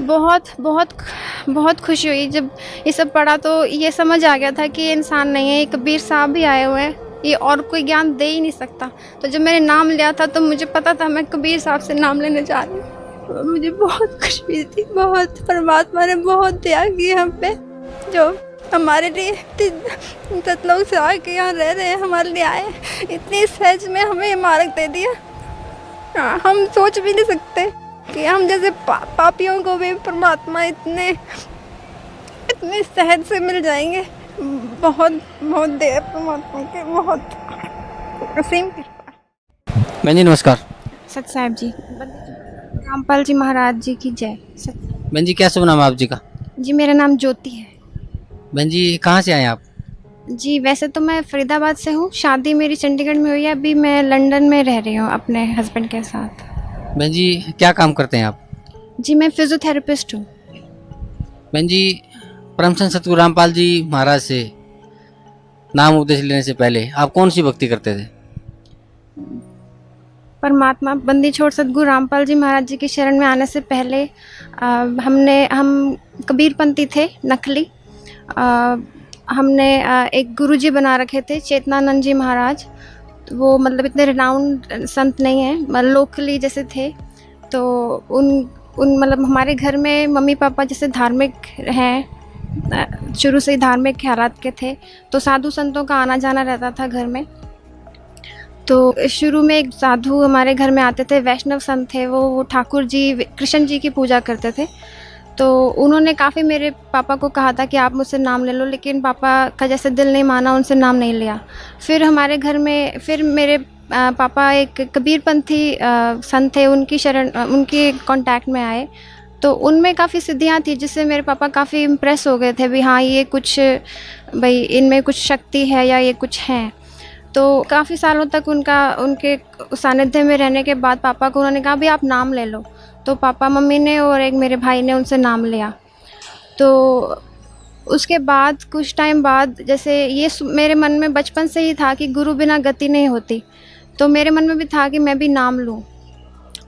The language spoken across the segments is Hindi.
बहुत बहुत बहुत खुशी हुई जब ये सब पढ़ा, तो ये समझ आ गया था कि ये इंसान नहीं है, ये कबीर साहब भी आए हुए हैं, ये और कोई ज्ञान दे ही नहीं सकता। तो जब मैंने नाम लिया था तो मुझे पता था मैं कबीर साहब से नाम लेने जा रही हूँ। तो मुझे बहुत खुशी हुई थी, बहुत। परमात्मा ने बहुत दया की हम पे, जो हमारे लिए सतलोक से आके यहाँ रह रहे हैं, हमारे लिए आए, इतनी सहज में हमें ये मार्ग दे दिया। हम सोच भी नहीं सकते कि हम जैसे पापियों को भी परमात्मा इतने सहज से मिल जाएंगे। बहुत बहुत दया परमात्मा की, बहुत असीम कृपा। बहन जी नमस्कार। सत साहिब जी, रामपाल जी महाराज जी की जय। बहन जी क्या शुभ नाम है आप जी का? जी मेरा नाम ज्योति है। बहन जी कहाँ से आए आप? जी वैसे तो मैं फरीदाबाद से हूँ, शादी मेरी चंडीगढ़ में हुई है, अभी मैं लंदन में रह रही हूँ अपने हस्बैंड के साथ। बहन जी क्या काम करते हैं आप? जी मैं फिजियोथेरेपिस्ट हूँ। बहन जी परम संत सतगुरु रामपाल जी महाराज से नाम उपदेश लेने से पहले आप कौन सी भक्ति करते थे? परमात्मा बंदी छोड़ सतगुरु रामपाल जी महाराज जी की शरण में आने से पहले हम कबीरपंथी थे, नकली। हमने एक गुरुजी बना रखे थे, चेतनानंद जी महाराज। वो मतलब इतने रिनाउंड संत नहीं हैं, लोकली जैसे थे। तो उन मतलब हमारे घर में मम्मी पापा जैसे धार्मिक हैं, शुरू से ही धार्मिक ख्यालात के थे, तो साधु संतों का आना जाना रहता था घर में। तो शुरू में एक साधु हमारे घर में आते थे, वैष्णव संत थे वो ठाकुर जी कृष्ण जी की पूजा करते थे। तो उन्होंने काफ़ी मेरे पापा को कहा था कि आप मुझसे नाम ले लो, लेकिन पापा का जैसे दिल नहीं माना, उनसे नाम नहीं लिया। फिर हमारे घर में फिर मेरे पापा एक कबीरपंथी संत थे, उनके कांटेक्ट में आए। तो उनमें काफ़ी सिद्धियाँ थी, जिससे मेरे पापा काफ़ी इम्प्रेस हो गए थे भी हाँ ये कुछ भाई इनमें कुछ शक्ति है या ये कुछ है। तो काफ़ी सालों तक उनके सानिध्य में रहने के बाद पापा को उन्होंने कहा भी आप नाम ले लो। तो पापा मम्मी ने और एक मेरे भाई ने उनसे नाम लिया। तो उसके बाद कुछ टाइम बाद जैसे ये मेरे मन में बचपन से ही था कि गुरु बिना गति नहीं होती, तो मेरे मन में भी था कि मैं भी नाम लूँ।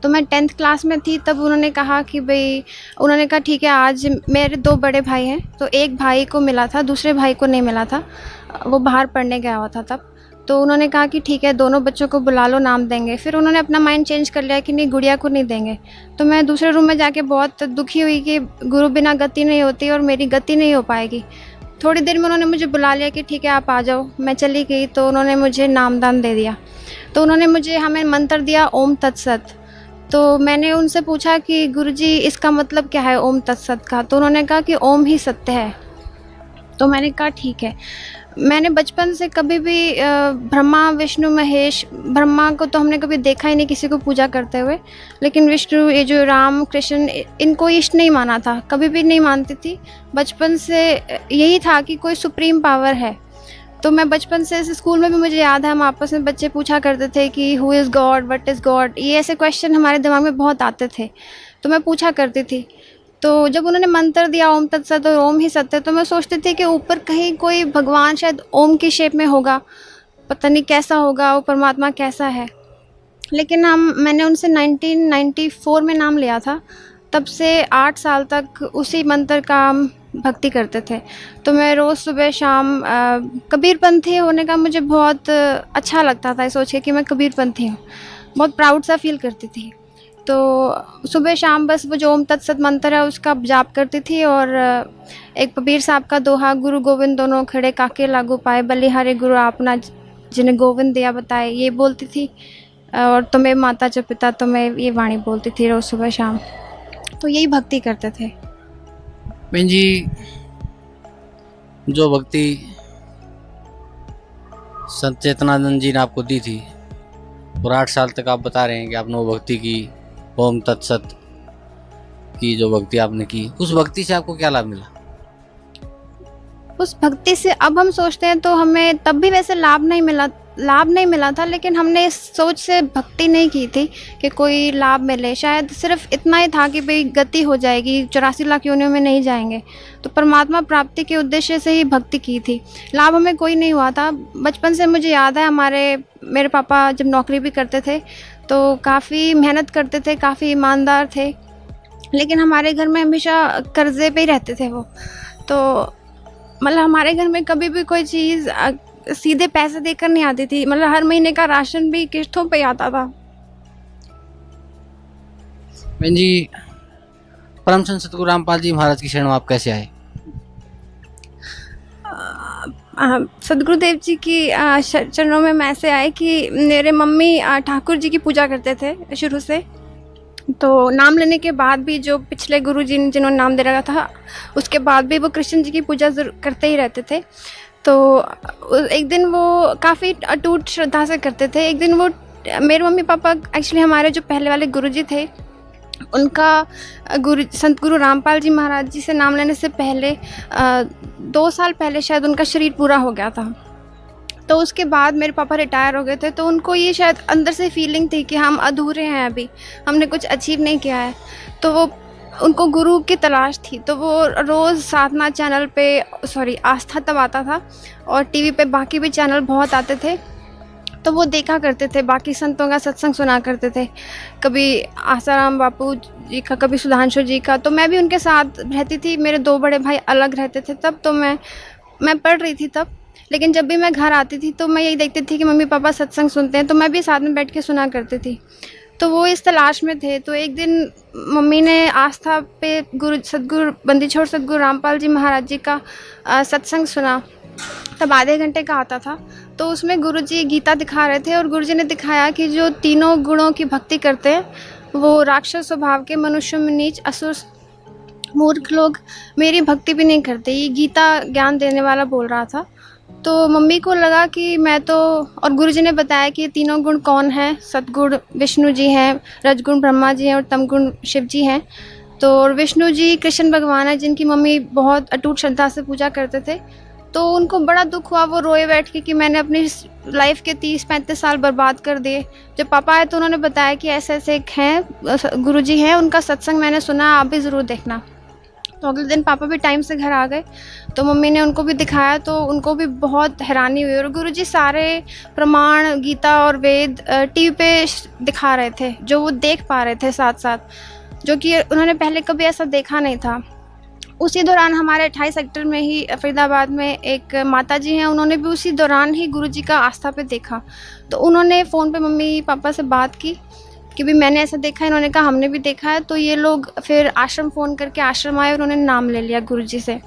तो मैं 10th क्लास में थी, तब उन्होंने कहा कि भाई उन्होंने कहा ठीक है, आज मेरे 2 बड़े भाई हैं, तो एक भाई को मिला था, दूसरे भाई को नहीं मिला था, वो बाहर पढ़ने गया हुआ था तब। तो उन्होंने कहा कि ठीक है दोनों बच्चों को बुला लो, नाम देंगे। फिर उन्होंने अपना माइंड चेंज कर लिया कि नहीं गुड़िया को नहीं देंगे। तो मैं दूसरे रूम में जाके बहुत दुखी हुई कि गुरु बिना गति नहीं होती और मेरी गति नहीं हो पाएगी। थोड़ी देर में उन्होंने मुझे बुला लिया कि ठीक है आप आ जाओ। मैं चली गई तो उन्होंने मुझे नामदान दे दिया। तो उन्होंने हमें मंत्र दिया ओम तत्सत। तो मैंने उनसे पूछा कि गुरुजी इसका मतलब क्या है ओम तत्सत का? तो उन्होंने कहा कि ओम ही सत्य है। तो मैंने कहा ठीक है। मैंने बचपन से कभी भी ब्रह्मा विष्णु महेश, ब्रह्मा को तो हमने कभी देखा ही नहीं किसी को पूजा करते हुए, लेकिन विष्णु ये जो राम कृष्ण इनको इष्ट नहीं माना था, कभी भी नहीं मानती थी। बचपन से यही था कि कोई सुप्रीम पावर है। तो मैं बचपन से स्कूल में भी मुझे याद है हम आपस में बच्चे पूछा करते थे कि who is God, what is God, ये ऐसे क्वेश्चन हमारे दिमाग में बहुत आते थे, तो मैं पूछा करती थी। तो जब उन्होंने मंत्र दिया ओम तत्सत और ओम ही सत्य, तो मैं सोचती थी कि ऊपर कहीं कोई भगवान शायद ओम की शेप में होगा, पता नहीं कैसा होगा वो परमात्मा, कैसा है। लेकिन मैंने उनसे 1994 में नाम लिया था, तब से 8 साल तक उसी मंत्र का हम भक्ति करते थे। तो मैं रोज़ सुबह शाम कबीरपंथी होने का मुझे बहुत अच्छा लगता था, सोच के कि मैं कबीरपंथी हूँ, बहुत प्राउड सा फील करती थी। तो सुबह शाम बस वो जो ओम तत्सत मंत्र है उसका जाप करती थी। और एक कबीर साहब का दोहा, गुरु गोविंद दोनों खड़े काके लागू पाए, बलिहारे गुरु आपना जिन्हें गोविंद दिया बताए, ये बोलती थी। और तुम्हें माता जो पिता, तुम्हें ये वाणी बोलती थी रोज़ सुबह शाम। तो यही भक्ति करते थे। बहन जी जो भक्ति संत चेतनानंद जी ने आपको दी थी और 8 साल तक आप बता रहे हैं कि आपने वो भक्ति की, ओम तत्सत की जो भक्ति आपने की, उस भक्ति से आपको क्या लाभ मिला? उस भक्ति से अब हम सोचते हैं तो हमें तब भी वैसे लाभ नहीं मिला था, लेकिन हमने इस सोच से भक्ति नहीं की थी कि कोई लाभ मिले। शायद सिर्फ इतना ही था कि भाई गति हो जाएगी, 84 लाख योनियों में नहीं जाएंगे। तो परमात्मा प्राप्ति के उद्देश्य से ही भक्ति की थी, लाभ हमें कोई नहीं हुआ था। बचपन से मुझे याद है मेरे पापा जब नौकरी भी करते थे तो काफ़ी मेहनत करते थे, काफ़ी ईमानदार थे। लेकिन हमारे घर में हमेशा कर्जे पे ही रहते थे वो। तो मतलब हमारे घर में कभी भी कोई चीज़ सीधे पैसे देकर नहीं आती थी, मतलब हर महीने का राशन भी किस्तों पे आता था। बहन जी, परम संत सतगुरु रामपाल जी महाराज की शरण में आप कैसे आए? सदगुरुदेव जी की चरणों में मैं ऐसे आई कि मेरे मम्मी ठाकुर जी की पूजा करते थे शुरू से। तो नाम लेने के बाद भी जो पिछले गुरु जी जिन्होंने नाम दे रखा था, उसके बाद भी वो कृष्ण जी की पूजा करते ही रहते थे। तो एक दिन वो काफ़ी अटूट श्रद्धा से करते थे। एक दिन वो मेरे मम्मी पापा एक्चुअली हमारे जो पहले वाले गुरु जी थे, उनका संत गुरु रामपाल जी महाराज जी से नाम लेने से पहले 2 साल पहले शायद उनका शरीर पूरा हो गया था। तो उसके बाद मेरे पापा रिटायर हो गए थे, तो उनको ये शायद अंदर से फीलिंग थी कि हम अधूरे हैं, अभी हमने कुछ अचीव नहीं किया है। तो वो उनको गुरु की तलाश थी। तो वो रोज़ साधना चैनल पे आस्था तब आता था, और टीवी पे बाकी भी चैनल बहुत आते थे, तो वो देखा करते थे, बाकी संतों का सत्संग सुना करते थे, कभी आसाराम बापू जी का, कभी सुधांशु जी का। तो मैं भी उनके साथ रहती थी। मेरे 2 बड़े भाई अलग रहते थे तब, तो मैं पढ़ रही थी तब। लेकिन जब भी मैं घर आती थी तो मैं यही देखती थी कि मम्मी पापा सत्संग सुनते हैं, तो मैं भी साथ में बैठ के सुना करती थी। तो वो इस तलाश में थे। तो एक दिन मम्मी ने आस्था पे सतगुरु बंदी छोड़ सतगुरु रामपाल जी महाराज जी का सत्संग सुना। तब आधे घंटे का आता था। तो उसमें गुरुजी गीता दिखा रहे थे, और गुरुजी ने दिखाया कि जो तीनों गुणों की भक्ति करते हैं वो राक्षस स्वभाव के, मनुष्य में नीच, असुर मूर्ख लोग मेरी भक्ति भी नहीं करते। ये गीता ज्ञान देने वाला बोल रहा था। तो मम्मी को लगा कि मैं तो, और गुरुजी ने बताया कि ये तीनों गुण कौन है। सतगुण विष्णु जी हैं, रजगुण ब्रह्मा जी हैं, और तमगुण शिव जी हैं। तो विष्णु जी कृष्ण भगवान है, जिनकी मम्मी बहुत अटूट श्रद्धा से पूजा करते थे। तो उनको बड़ा दुख हुआ, वो रोए बैठ के कि मैंने अपनी लाइफ के 30-35 साल बर्बाद कर दिए। जब पापा आए तो उन्होंने बताया कि ऐसे ऐसे एक हैं गुरुजी हैं, उनका सत्संग मैंने सुना, आप भी ज़रूर देखना। तो अगले दिन पापा भी टाइम से घर आ गए, तो मम्मी ने उनको भी दिखाया, तो उनको भी बहुत हैरानी हुई। और गुरुजी सारे प्रमाण गीता और वेद टीवी पे दिखा रहे थे, जो वो देख पा रहे थे साथ साथ, जो कि उन्होंने पहले कभी ऐसा देखा नहीं था। उसी दौरान हमारे 28 सेक्टर में ही फरीदाबाद में एक माता जी हैं, उन्होंने भी उसी दौरान ही गुरुजी का आस्था पे देखा। तो उन्होंने फ़ोन पे मम्मी पापा से बात की कि भी मैंने ऐसा देखा है। इन्होंने कहा हमने भी देखा है। तो ये लोग फिर आश्रम फ़ोन करके आश्रम आए, उन्होंने नाम ले लिया गुरुजी से।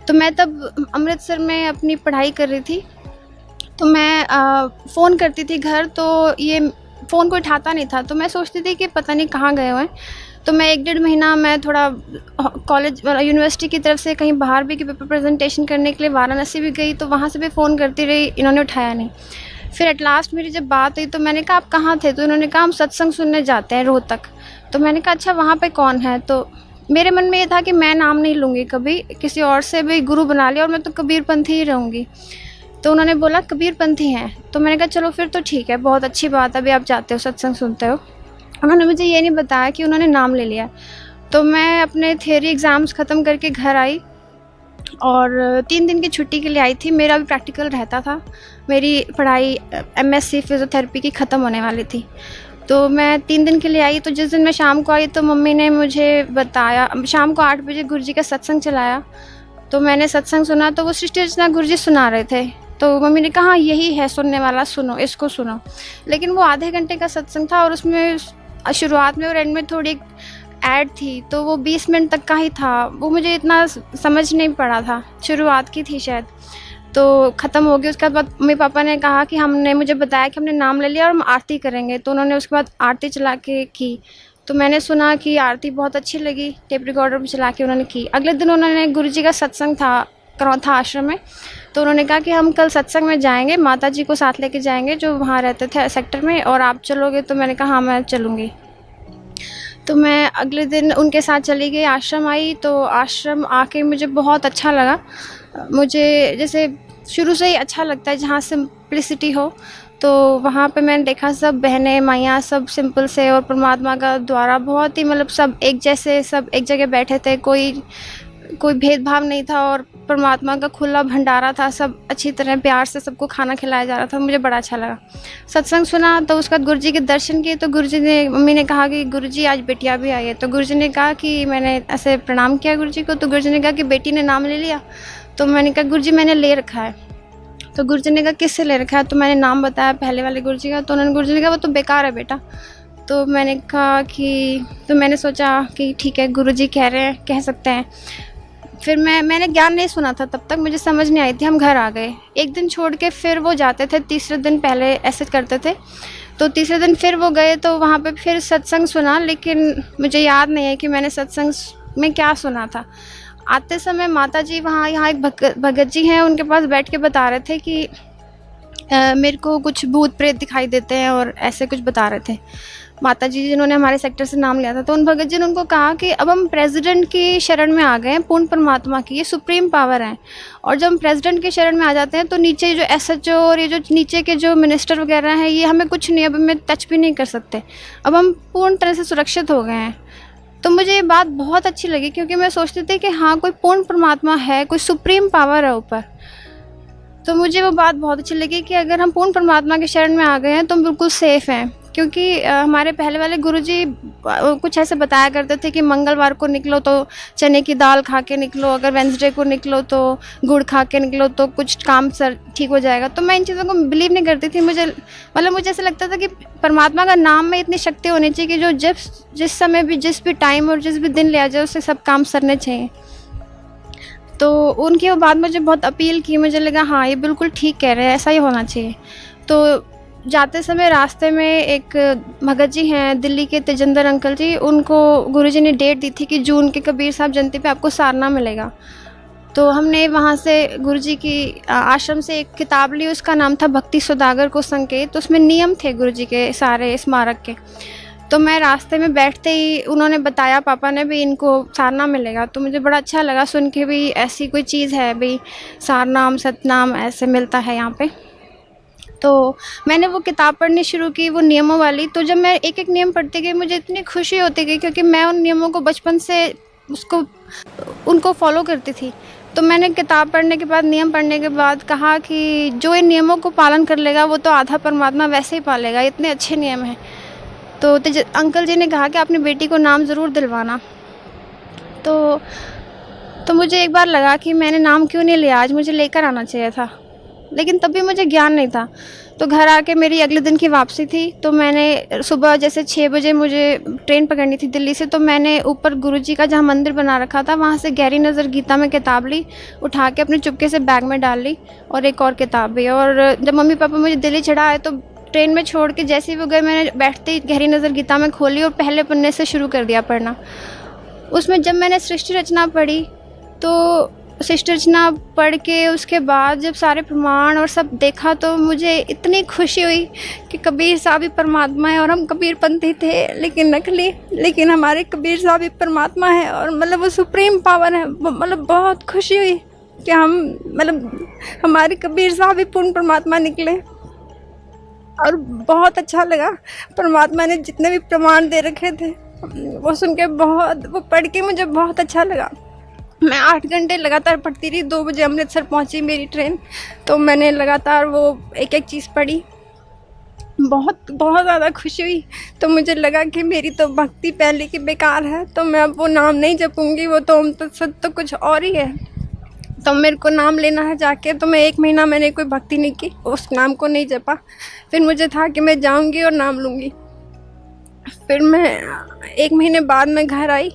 तो मैं तब अमृतसर में अपनी पढ़ाई कर रही थी। तो मैं फ़ोन करती थी घर, तो ये फ़ोन कोई उठाता नहीं था। तो मैं सोचती थी कि पता नहीं कहाँ गए हुए हैं। तो मैं 1-1.5 महीना मैं थोड़ा कॉलेज यूनिवर्सिटी की तरफ से कहीं बाहर भी पेपर प्रेजेंटेशन करने के लिए वाराणसी भी गई, तो वहाँ से भी फ़ोन करती रही, इन्होंने उठाया नहीं। फिर एट लास्ट मेरी जब बात हुई तो मैंने कहा आप कहाँ थे? तो इन्होंने कहा हम सत्संग सुनने जाते हैं रोहतक। तो मैंने कहा अच्छा वहाँ पे कौन है? तो मेरे मन में ये था कि मैं नाम नहीं लूँगी कभी, किसी और से भी गुरु बना लिया, और मैं तो कबीरपंथी ही रहूँगी। तो उन्होंने बोला कबीरपंथी हैं। तो मैंने कहा चलो फिर तो ठीक है, बहुत अच्छी बात है, अभी आप जाते हो सत्संग सुनते हो। उन्होंने मुझे ये नहीं बताया कि उन्होंने नाम ले लिया। तो मैं अपने थियरी एग्ज़ाम्स ख़त्म करके घर आई, और 3 दिन की छुट्टी के लिए आई थी। मेरा भी प्रैक्टिकल रहता था, मेरी पढ़ाई MSc फिज़ियोथेरेपी की ख़त्म होने वाली थी। तो मैं 3 दिन के लिए आई। तो जिस दिन मैं शाम को आई तो मम्मी ने मुझे बताया, शाम को 8 बजे गुरुजी का सत्संग चलाया। तो मैंने सत्संग सुना, तो वो सृष्टि रचना गुरुजी सुना रहे थे। तो मम्मी ने कहा यही है सुनने वाला, सुनो, इसको सुनो। लेकिन वो आधे घंटे का सत्संग था, और उसमें शुरुआत में और एंड में थोड़ी ऐड थी, तो वो 20 मिनट तक का ही था। वो मुझे इतना समझ नहीं पड़ा था, शुरुआत की थी शायद। तो ख़त्म हो गई। उसके बाद मम्मी पापा ने कहा कि हमने मुझे बताया कि हमने नाम ले लिया और हम आरती करेंगे। तो उन्होंने उसके बाद आरती चला के की। तो मैंने सुना कि आरती बहुत अच्छी लगी, टेप रिकॉर्डर पर चला के उन्होंने की। अगले दिन उन्होंने गुरुजी का सत्संग था आश्रम में। तो उन्होंने कहा कि हम कल सत्संग में जाएंगे, माता जी को साथ लेके जाएंगे जो वहाँ रहते थे सेक्टर में, और आप चलोगे? तो मैंने कहा हाँ मैं चलूँगी। तो मैं अगले दिन उनके साथ चली गई, आश्रम आई। तो आश्रम आके मुझे बहुत अच्छा लगा। मुझे जैसे शुरू से ही अच्छा लगता है जहाँ सिंप्लिसिटी हो। तो वहाँ पे मैंने देखा सब बहनें माइयाँ सब सिंपल से, और परमात्मा का द्वारा बहुत ही मतलब सब एक जैसे, सब एक जगह बैठे थे, कोई कोई भेदभाव नहीं था और परमात्मा का खुला भंडारा था, सब अच्छी तरह प्यार से सबको खाना खिलाया जा रहा था, मुझे बड़ा अच्छा लगा। सत्संग सुना तो उसके बाद गुरुजी के दर्शन किए तो गुरुजी ने, मम्मी ने कहा कि गुरुजी आज बिटिया भी आई है, तो गुरुजी ने कहा कि, मैंने ऐसे प्रणाम किया गुरुजी को, तो गुरुजी ने कहा कि बेटी ने नाम ले लिया। तो मैंने कहा गुरुजी मैंने ले रखा है। तो गुरुजी ने कहा किससे ले रखा है, तो मैंने नाम बताया पहले वाले गुरुजी का। तो उन्होंने, गुरुजी ने कहा वो तो बेकार है बेटा। तो मैंने कहा कि, तो मैंने सोचा कि ठीक है गुरुजी कह रहे हैं, कह सकते हैं। फिर मैंने ज्ञान नहीं सुना था, तब तक मुझे समझ नहीं आई थी। हम घर आ गए, एक दिन छोड़ के फिर वो जाते थे, तीसरे दिन पहले ऐसे करते थे। तो तीसरे दिन फिर वो गए तो वहाँ पे फिर सत्संग सुना, लेकिन मुझे याद नहीं है कि मैंने सत्संग में क्या सुना था। आते समय माता जी यहाँ एक भगत जी हैं, उनके पास बैठ के बता रहे थे कि मेरे को कुछ भूत प्रेत दिखाई देते हैं और ऐसे कुछ बता रहे थे माता जी, जिन्होंने हमारे सेक्टर से नाम लिया था। तो उन भगत जी ने उनको कहा कि अब हम प्रेसिडेंट की शरण में आ गए हैं, पूर्ण परमात्मा की, ये सुप्रीम पावर है। और जब हम प्रेसिडेंट की शरण में आ जाते हैं तो नीचे जो SHO और ये जो नीचे के जो मिनिस्टर वगैरह हैं, ये हमें कुछ नहीं, अब हमें टच भी नहीं कर सकते, अब हम पूर्ण तरह से सुरक्षित हो गए हैं। तो मुझे ये बात बहुत अच्छी लगी, क्योंकि मैं सोचती थी कि हाँ कोई पूर्ण परमात्मा है, कोई सुप्रीम पावर है ऊपर। तो मुझे वो बात बहुत अच्छी लगी कि अगर हम पूर्ण परमात्मा के शरण में आ गए हैं तो हम बिल्कुल सेफ़ हैं। क्योंकि हमारे पहले वाले गुरुजी कुछ ऐसे बताया करते थे कि मंगलवार को निकलो तो चने की दाल खा के निकलो, अगर वेंसडे को निकलो तो गुड़ खा के निकलो तो कुछ काम सर ठीक हो जाएगा। तो मैं इन चीज़ों को बिलीव नहीं करती थी। मुझे ऐसा लगता था कि परमात्मा का नाम में इतनी शक्ति होनी चाहिए कि जो जिस समय भी, जिस भी टाइम और जिस भी दिन ले आ जाए, उससे सब काम सरने चाहिए। तो उनकी वो बात मुझे बहुत अपील की, मुझे लगा हाँ ये बिल्कुल ठीक कह रहे हैं, ऐसा ही होना चाहिए। तो जाते समय रास्ते में एक भगत जी हैं दिल्ली के, तेजेंद्र अंकल जी, उनको गुरुजी ने डेट दी थी कि जून के कबीर साहब जयंती पे आपको सारना मिलेगा। तो हमने वहाँ से गुरुजी की आश्रम से एक किताब ली, उसका नाम था भक्ति सौदागर को संकेत। तो उसमें नियम थे गुरुजी के सारे स्मारक के। तो मैं रास्ते में बैठते ही उन्होंने बताया, पापा ने भी, इनको सारना मिलेगा। तो मुझे बड़ा अच्छा लगा सुन के भी, ऐसी कोई चीज़ है भाई, सारनाम सतनाम ऐसे मिलता है यहाँ पे। तो मैंने वो किताब पढ़नी शुरू की, वो नियमों वाली। तो जब मैं एक एक नियम पढ़ती गई मुझे इतनी खुशी होती गई, क्योंकि मैं उन नियमों को बचपन से उनको फॉलो करती थी। तो मैंने किताब पढ़ने के बाद, नियम पढ़ने के बाद कहा कि जो इन नियमों को पालन कर लेगा वो तो आधा परमात्मा वैसे ही पालेगा, इतने अच्छे नियम हैं। तो अंकल जी ने कहा कि अपनी बेटी को नाम ज़रूर दिलवाना। तो मुझे एक बार लगा कि मैंने नाम क्यों नहीं लिया, आज मुझे लेकर आना चाहिए था, लेकिन तब भी मुझे ज्ञान नहीं था। तो घर आके मेरी अगले दिन की वापसी थी, तो मैंने सुबह जैसे 6 बजे मुझे ट्रेन पकड़नी थी दिल्ली से। तो मैंने ऊपर गुरुजी का जहाँ मंदिर बना रखा था, वहाँ से गहरी नज़र गीता में किताब ली, उठा के अपने चुपके से बैग में डाल ली, और एक और किताब भी। और जब मम्मी पापा मुझे दिल्ली चढ़ाए तो ट्रेन में छोड़ के जैसे ही वो गए, मैंने बैठते ही गहरी नज़र गीता में खोली और पहले पन्ने से शुरू कर दिया पढ़ना। उसमें जब मैंने सृष्टि रचना पढ़ी, तो सृष्टि रचना पढ़ के उसके बाद जब सारे प्रमाण और सब देखा, तो मुझे इतनी खुशी हुई कि कबीर साहब ही परमात्मा है। और हम कबीरपंथी थे लेकिन नकली, लेकिन हमारे कबीर साहब ही परमात्मा है, और वो सुप्रीम पावर है। बहुत खुशी हुई कि हमारे कबीर साहब ही पूर्ण परमात्मा निकले। और बहुत अच्छा लगा, परमात्मा ने जितने भी प्रमाण दे रखे थे वो सुन के, वो पढ़ के मुझे बहुत अच्छा लगा। मैं 8 घंटे लगातार पढ़ती रही। 2 बजे अमृतसर पहुंची मेरी ट्रेन, तो मैंने लगातार वो एक एक चीज़ पढ़ी। बहुत ज़्यादा खुशी हुई। तो मुझे लगा कि मेरी तो भक्ति पहले की बेकार है, तो मैं अब वो नाम नहीं जपूंगी, वो तो तो कुछ और ही है। तो मेरे को नाम लेना है जाके। तो मैं 1 महीना मैंने कोई भक्ति नहीं की, उस नाम को नहीं जपा। फिर मुझे था कि मैं जाऊंगी और नाम लूँगी। फिर मैं 1 महीने बाद मैं घर आई,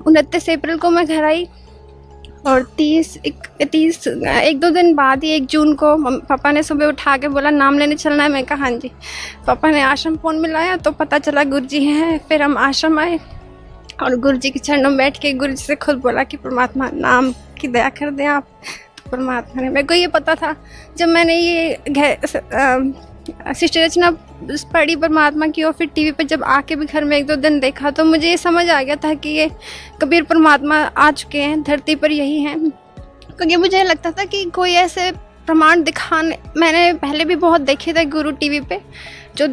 29 अप्रैल को मैं घर आई। और 1-2 दिन बाद ही 1 जून को पापा ने सुबह उठा के बोला नाम लेने चलना है। मैं कहा हाँ जी। पापा ने आश्रम फ़ोन मिलाया तो पता चला गुरुजी हैं। फिर हम आश्रम आए और गुरुजी के चरणों में बैठ के गुरुजी से खुद बोला कि परमात्मा नाम की दया कर दें आप। तो परमात्मा ने, मेरे को ये पता था जब मैंने ये सृष्टि रचना पढ़ी परमात्मा की, और फिर टीवी पे जब आके भी घर में 1-2 दिन देखा, तो मुझे ये समझ आ गया था कि ये कबीर परमात्मा आ चुके हैं धरती पर, यही हैं। क्योंकि मुझे लगता था कि कोई ऐसे प्रमाण दिखाने, मैंने पहले भी बहुत देखे थे गुरु टीवी पे, जो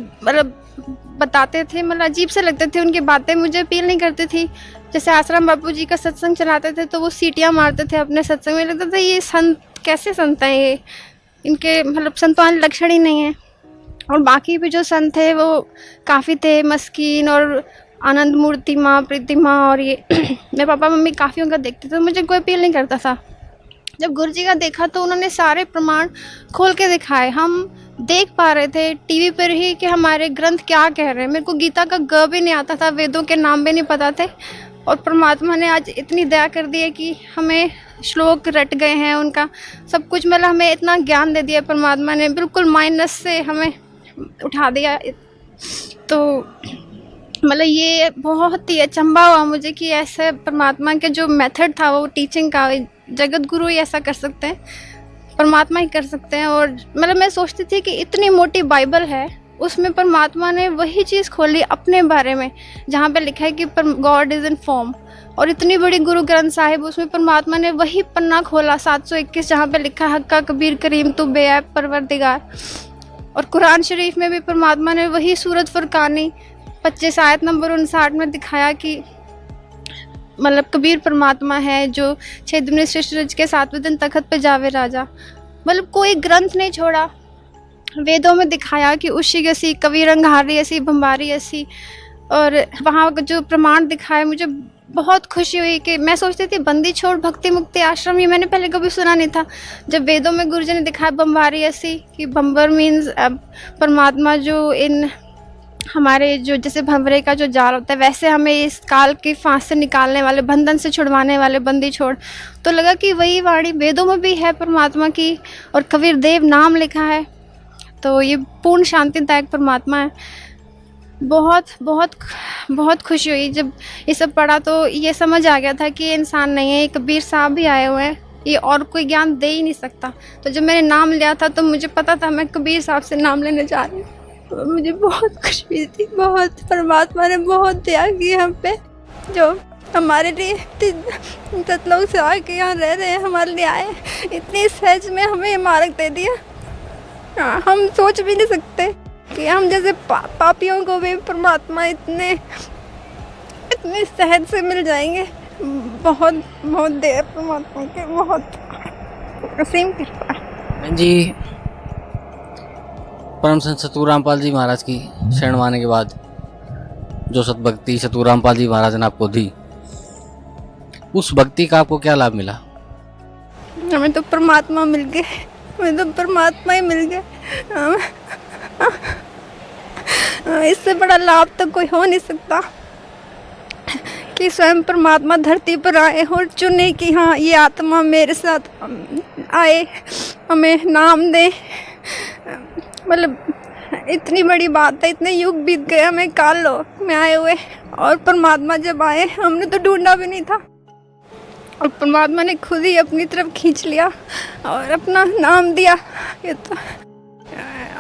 बताते थे, मतलब अजीब से लगते थे, उनकी बातें मुझे अपील नहीं करती थी। जैसे आसाराम बापू जी का सत्संग चलाते थे तो वो सीटियाँ मारते थे अपने सत्संग में, लगता था ये संत कैसे संत हैं, ये इनके मतलब संतों वाले लक्षण ही नहीं है। और बाकी भी जो संत थे वो काफ़ी थे, मस्कीन और आनंद मूर्ति माँ, प्रीति माँ, और ये मेरे पापा मम्मी काफ़ी उनका देखते थे, तो मुझे कोई अपील नहीं करता था। जब गुरु जी का देखा तो उन्होंने सारे प्रमाण खोल के दिखाए, हम देख पा रहे थे टीवी पर ही कि हमारे ग्रंथ क्या कह रहे हैं। मेरे को गीता का ग भी नहीं आता था, वेदों के नाम भी नहीं पता थे, और परमात्मा ने आज इतनी दया कर दी है कि हमें श्लोक रट गए हैं, उनका सब कुछ, मतलब हमें इतना ज्ञान दे दिया परमात्मा ने, बिल्कुल माइनस से हमें उठा दिया। तो मतलब ये बहुत ही अचंभा हुआ मुझे कि ऐसे परमात्मा के जो मेथड था वो टीचिंग का, जगत गुरु ही ऐसा कर सकते हैं, परमात्मा ही कर सकते हैं। और मतलब मैं सोचती थी कि इतनी मोटी बाइबल है, उसमें परमात्मा ने वही चीज़ खोली अपने बारे में जहाँ पे लिखा है कि गॉड इज़ इन फॉर्म, और इतनी बड़ी गुरु ग्रंथ साहिब, उसमें परमात्मा ने वही पन्ना खोला 721 जहाँ पे लिखा है हक्का कबीर करीम तू बेऐब परवरदिगार। और कुरान शरीफ में भी परमात्मा ने वही सूरत फुरकानी 25 आयत नंबर 59 में दिखाया कि मतलब कबीर परमात्मा है जो 6 दिन सृष्टि रच के 7वें दिन तखत पे जावे राजा। मतलब कोई ग्रंथ नहीं छोड़ा, वेदों में दिखाया कि उशी असी कबीर अंगारी असी भंबारी असी, और वहाँ जो प्रमाण दिखाए मुझे बहुत खुशी हुई कि मैं सोचती थी बंदी छोड़ भक्ति मुक्ति आश्रम, ये मैंने पहले कभी सुना नहीं था। जब वेदों में गुरुजी ने दिखाया बम्बारी असी कि बम्बर मीन्स परमात्मा जो इन हमारे जो जैसे भंवरे का जो जाल होता है वैसे हमें इस काल की फांस से निकालने वाले, बंधन से छुड़वाने वाले बंदी छोड़, तो लगा कि वही वाणी वेदों में भी है परमात्मा की, और कबीर देव नाम लिखा है, तो ये पूर्ण शांतिदायक परमात्मा है। बहुत बहुत बहुत खुशी हुई जब ये सब पढ़ा, तो ये समझ आ गया था कि ये इंसान नहीं है, ये कबीर साहब भी आए हुए हैं, ये और कोई ज्ञान दे ही नहीं सकता। तो जब मैंने नाम लिया था तो मुझे पता था मैं कबीर साहब से नाम लेने जा रही हूँ, तो मुझे बहुत खुशी हुई थी। बहुत परमात्मा ने बहुत दया की हम पे, जो हमारे लिए सतलोक से आके यहाँ रह रहे हैं, हमारे लिए आए, इतनी सहज में हमें ये मार्ग दे दिया। हम सोच भी नहीं सकते कि हम जैसे पापियों को भी परमात्मा इतने सहज से मिल जाएंगे। बहुत बहुत देर परमात्मा के बहुत असीम कृपा है जी। परम संत सतगुरु रामपाल जी महाराज की शरण माने के बाद जो सतभक्ति सतगुरु रामपाल जी महाराज ने आपको दी, उस भक्ति का आपको क्या लाभ मिला? हमें तो परमात्मा मिल गए, हमें तो परमात्मा ही मिल गए। इससे बड़ा लाभ तो कोई हो नहीं सकता कि स्वयं परमात्मा धरती पर आए और चुने कि हाँ ये आत्मा मेरे साथ आए, हमें नाम दे। मतलब इतनी बड़ी बात है, इतने युग बीत गए हमें काल लोक में आए हुए, और परमात्मा जब आए हमने तो ढूंढा भी नहीं था, और परमात्मा ने खुद ही अपनी तरफ खींच लिया और अपना नाम दिया। ये तो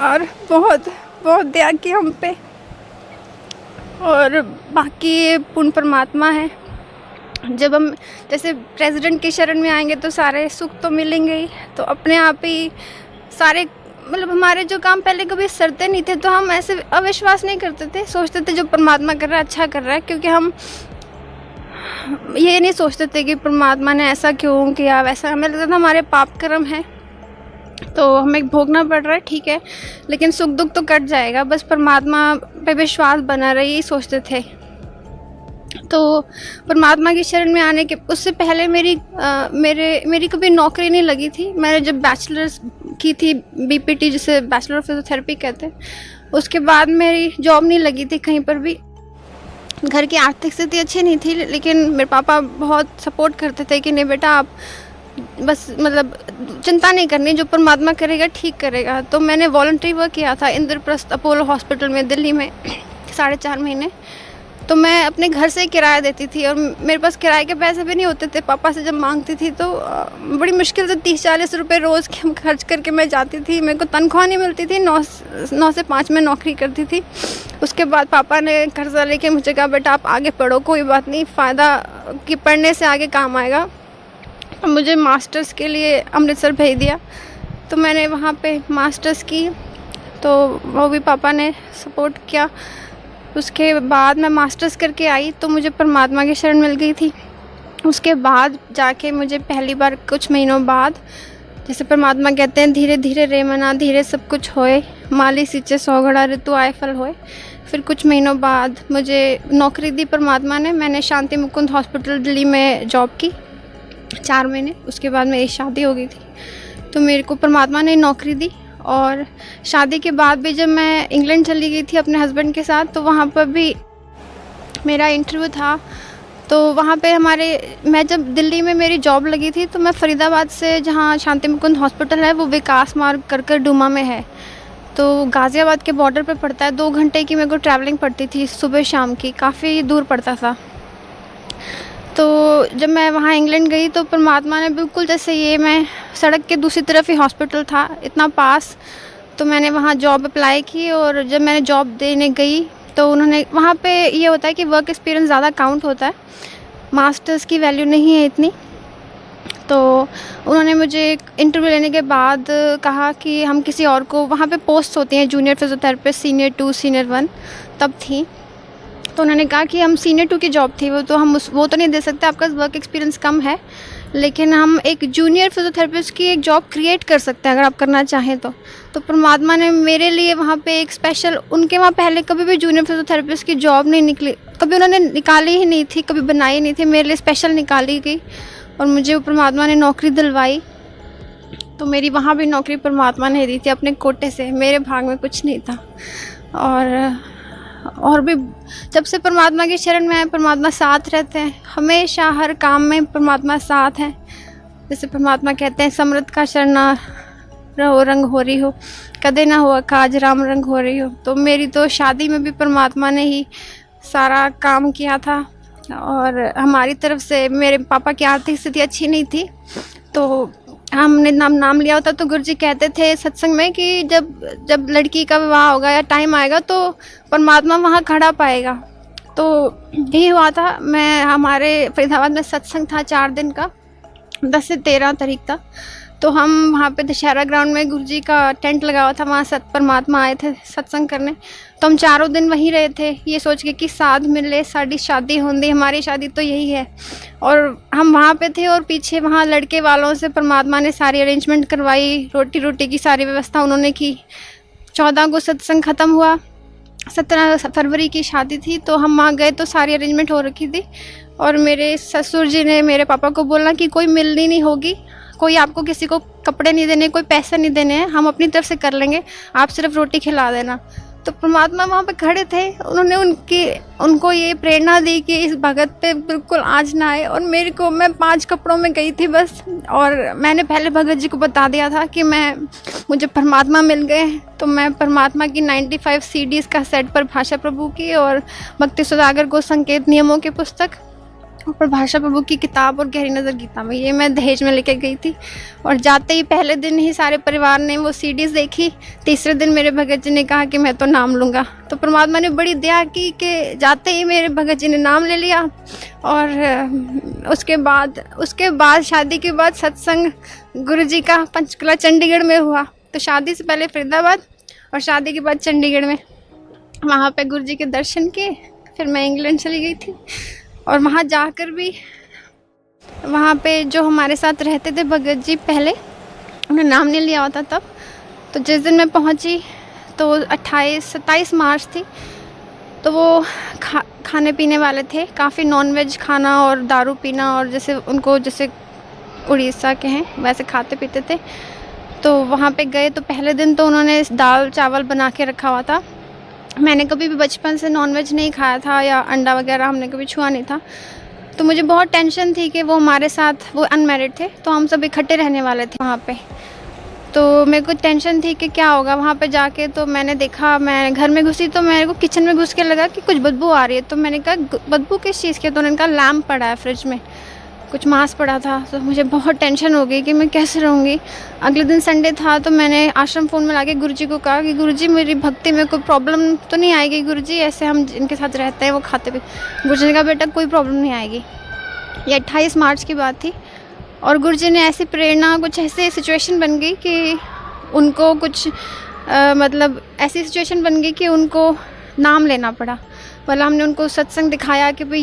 और बहुत बहुत दया की हम पे, और बाकी ये पूर्ण परमात्मा है। जब हम जैसे प्रेसिडेंट की शरण में आएंगे तो सारे सुख तो मिलेंगे ही, तो अपने आप ही सारे मतलब हमारे जो काम पहले कभी सरते नहीं थे, तो हम ऐसे अविश्वास नहीं करते थे, सोचते थे जो परमात्मा कर रहा है अच्छा कर रहा है, क्योंकि हम ये नहीं सोचते थे कि परमात्मा ने ऐसा क्यों किया वैसा। हमें लगता था हमारे पाप कर्म है तो हमें भोगना पड़ रहा है, ठीक है, लेकिन सुख दुख तो कट जाएगा, बस परमात्मा पे विश्वास बना रहे, यही सोचते थे। तो परमात्मा की शरण में आने के उससे पहले मेरी कभी नौकरी नहीं लगी थी। मैंने जब बैचलर्स की थी बीपीटी, जिसे बैचलर ऑफ फिजियोथेरेपी कहते हैं, उसके बाद मेरी जॉब नहीं लगी थी कहीं पर भी। घर की आर्थिक स्थिति अच्छी नहीं थी, लेकिन मेरे पापा बहुत सपोर्ट करते थे कि नहीं बेटा आप बस मतलब चिंता नहीं करनी, जो परमात्मा करेगा ठीक करेगा। तो मैंने वॉलंटरी वर्क किया था इंद्रप्रस्थ अपोलो हॉस्पिटल में दिल्ली में 4.5 महीने। तो मैं अपने घर से किराया देती थी, और मेरे पास किराए के पैसे भी नहीं होते थे। पापा से जब मांगती थी तो बड़ी मुश्किल से 30-40 रुपये रोज़ के खर्च करके मैं जाती थी। मेरे को तनख्वाह नहीं मिलती थी, 9 से 5 में नौकरी करती थी। उसके बाद पापा ने कर्जा लेके मुझे कहा बेटा आप आगे पढ़ो, कोई बात नहीं, फ़ायदा कि पढ़ने से आगे काम आएगा। तो मुझे मास्टर्स के लिए अमृतसर भेज दिया, तो मैंने वहाँ पे मास्टर्स की। तो वो भी पापा ने सपोर्ट किया। उसके बाद मैं मास्टर्स करके आई तो मुझे परमात्मा की शरण मिल गई थी। उसके बाद जाके मुझे पहली बार कुछ महीनों बाद, जैसे परमात्मा कहते हैं, धीरे धीरे रे मना धीरे सब कुछ होए, माली सींचे सौ घड़ा ऋतु आए फल होए। फिर कुछ महीनों बाद मुझे नौकरी दी परमात्मा ने। मैंने शांति मुकुंद हॉस्पिटल दिल्ली में जॉब की 4 महीने। उसके बाद मेरी शादी हो गई थी, तो मेरे को परमात्मा ने नौकरी दी। और शादी के बाद भी जब मैं इंग्लैंड चली गई थी अपने हस्बैंड के साथ, तो वहाँ पर भी मेरा इंटरव्यू था। तो वहाँ पे मैं जब दिल्ली में मेरी जॉब लगी थी, तो मैं फरीदाबाद से, जहाँ शांति मुकुंद हॉस्पिटल है वो विकास मार्ग कर डूमा में है, तो गाज़ियाबाद के बॉर्डर पे पड़ता है। 2 घंटे की मेरे को ट्रैवलिंग पड़ती थी सुबह शाम की, काफ़ी दूर पड़ता था। तो जब मैं वहाँ इंग्लैंड गई तो परमात्मा ने बिल्कुल, जैसे ये मैं सड़क के दूसरी तरफ ही हॉस्पिटल था, इतना पास, तो मैंने वहाँ जॉब अप्लाई की। और जब मैंने जॉब देने गई तो उन्होंने, वहाँ पे ये होता है कि वर्क एक्सपीरियंस ज़्यादा काउंट होता है, मास्टर्स की वैल्यू नहीं है इतनी। तो उन्होंने मुझे इंटरव्यू लेने के बाद कहा कि हम किसी और को, वहाँ पे पोस्ट होती हैं जूनियर फिजियोथेरेपिस्ट, सीनियर 2 सीनियर 1 तब थी, तो उन्होंने कहा कि हम सीनियर 2 की जॉब थी वो, तो हम वो तो नहीं दे सकते, आपका वर्क एक्सपीरियंस कम है, लेकिन हम एक जूनियर फिजियोथेरेपिस्ट की एक जॉब क्रिएट कर सकते हैं अगर आप करना चाहें तो। तो परमात्मा ने मेरे लिए वहाँ पे एक स्पेशल, उनके वहाँ पहले कभी भी जूनियर फिजियोथेरेपिस्ट की जॉब नहीं निकली, कभी उन्होंने निकाली ही नहीं थी, कभी बनाई नहीं थी, मेरे लिए स्पेशल निकाली गई और मुझे वो परमात्मा ने नौकरी दिलवाई। तो मेरी वहाँ भी नौकरी परमात्मा ने दी थी अपने कोटे से, मेरे भाग में कुछ नहीं था। और भी जब से परमात्मा की शरण में आए, परमात्मा साथ रहते हैं हमेशा, हर काम में परमात्मा साथ हैं। जैसे परमात्मा कहते हैं, समृद्ध का शरणा रहो रंग हो रही हो, कदे ना हो काज राम रंग हो रही हो। तो मेरी तो शादी में भी परमात्मा ने ही सारा काम किया था। और हमारी तरफ से, मेरे पापा की आर्थिक स्थिति अच्छी नहीं थी, तो हमने नाम लिया होता, तो गुरुजी कहते थे सत्संग में कि जब लड़की का विवाह होगा या टाइम आएगा तो परमात्मा वहाँ खड़ा पाएगा। तो यही हुआ था। हमारे फरीदाबाद में सत्संग था 4 दिन का, 10 से 13 तारीख था। तो हम वहाँ पे दशहरा ग्राउंड में गुरुजी का टेंट लगा हुआ था, वहाँ परमात्मा आए थे सत्संग करने। तो हम 4 दिन वहीं रहे थे, ये सोच के कि साथ मिले साड़ी शादी होंगी, हमारी शादी तो यही है। और हम वहाँ पे थे और पीछे वहाँ लड़के वालों से परमात्मा ने सारी अरेंजमेंट करवाई, रोटी की सारी व्यवस्था उन्होंने की। 14 को सत्संग ख़त्म हुआ, 17 फरवरी की शादी थी। तो हम वहाँ गए तो सारी अरेंजमेंट हो रखी थी। और मेरे ससुर जी ने मेरे पापा को बोला कि कोई मिलनी नहीं होगी, कोई आपको किसी को कपड़े नहीं देने, कोई पैसे नहीं देने हैं, हम अपनी तरफ से कर लेंगे, आप सिर्फ रोटी खिला देना। तो परमात्मा वहाँ पे खड़े थे, उन्होंने उनको ये प्रेरणा दी कि इस भगत पे बिल्कुल आँच ना आए। और मैं 5 कपड़ों में गई थी बस, और मैंने पहले भगत जी को बता दिया था कि मुझे परमात्मा मिल गए। तो मैं परमात्मा की 95 CDs का सेट पर भाषा प्रभु की और भक्ति सुधाकर को संकेत नियमों की पुस्तक और भाषा प्रभु की किताब और गहरी नज़र गीता में, ये मैं दहेज में लेके गई थी। और जाते ही पहले दिन ही सारे परिवार ने वो CDs देखी। तीसरे दिन मेरे भगत जी ने कहा कि मैं तो नाम लूँगा। तो परमात्मा ने बड़ी दया की कि जाते ही मेरे भगत जी ने नाम ले लिया। और उसके बाद शादी के बाद सत्संग गुरुजी का पंचकुला चंडीगढ़ में हुआ। तो शादी से पहले फरीदाबाद और शादी के बाद चंडीगढ़ में, वहाँ पे गुरुजी के दर्शन किए। फिर मैं इंग्लैंड चली गई थी और वहाँ जाकर भी, वहाँ पे जो हमारे साथ रहते थे भगत जी, पहले उन्होंने नाम नहीं लिया होता तब। तो जिस दिन मैं पहुँची तो 27 मार्च थी। तो वो खाने पीने वाले थे, काफ़ी नॉनवेज खाना और दारू पीना, और जैसे उड़ीसा के हैं वैसे खाते पीते थे। तो वहाँ पे गए तो पहले दिन तो उन्होंने दाल चावल बना के रखा हुआ था। मैंने कभी भी बचपन से नॉनवेज नहीं खाया था या अंडा वगैरह हमने कभी छुआ नहीं था। तो मुझे बहुत टेंशन थी कि वो हमारे साथ, वो अनमैरिड थे, तो हम सब इकट्ठे रहने वाले थे वहाँ पे। तो मेरे को टेंशन थी कि क्या होगा वहाँ पे जाके। तो मैंने देखा, मैं घर में घुसी तो मेरे को किचन में घुस के लगा कि कुछ बदबू आ रही है। तो मैंने कहा बदबू किस चीज़ की? तो उन्होंने कहा लैम्प पड़ा है फ्रिज में, कुछ मांस पड़ा था। तो मुझे बहुत टेंशन हो गई कि मैं कैसे रहूँगी। अगले दिन संडे था तो मैंने आश्रम फ़ोन में लाके गुरुजी को कहा कि गुरुजी मेरी भक्ति में कोई प्रॉब्लम तो नहीं आएगी गुरुजी, ऐसे हम जिनके साथ रहते हैं वो खाते भी। गुरुजी ने कहा बेटा कोई प्रॉब्लम नहीं आएगी। ये 28 मार्च की बात थी। और गुरुजी ने ऐसी प्रेरणा, कुछ ऐसे सिचुएशन बन गई कि उनको कुछ मतलब ऐसी सिचुएशन बन गई कि उनको नाम लेना पड़ा। मतलब हमने उनको सत्संग दिखाया कि भाई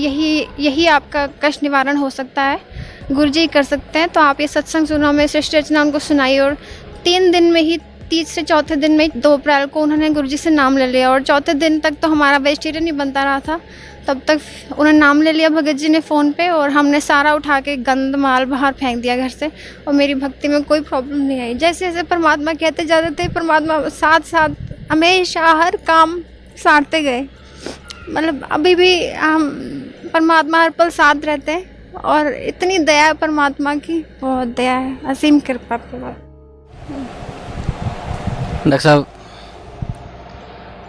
यही आपका कष्ट निवारण हो सकता है, गुरुजी कर सकते हैं, तो आप ये सत्संग सुनो। हमें सृष्टि रचना उनको सुनाई और 3 दिन में ही, तीसरे चौथे दिन में 2 अप्रैल को उन्होंने गुरुजी से नाम ले लिया। और चौथे दिन तक तो हमारा वेजिटेरियन ही बनता रहा था, तब तक उन्होंने नाम ले लिया भगत जी ने फ़ोन पे, और हमने सारा उठा के गंद माल बाहर फेंक दिया घर से। और मेरी भक्ति में कोई प्रॉब्लम नहीं आई। जैसे जैसे परमात्मा कहते जाते थे, परमात्मा साथ साथ हमेशा हर काम सारते गए। मतलब अभी भी हम परमात्मा हर पल साथ रहते हैं, और इतनी दया है परमात्मा की, बहुत दया है, असीम कृपा परमात्मा। डॉक्टर साहब,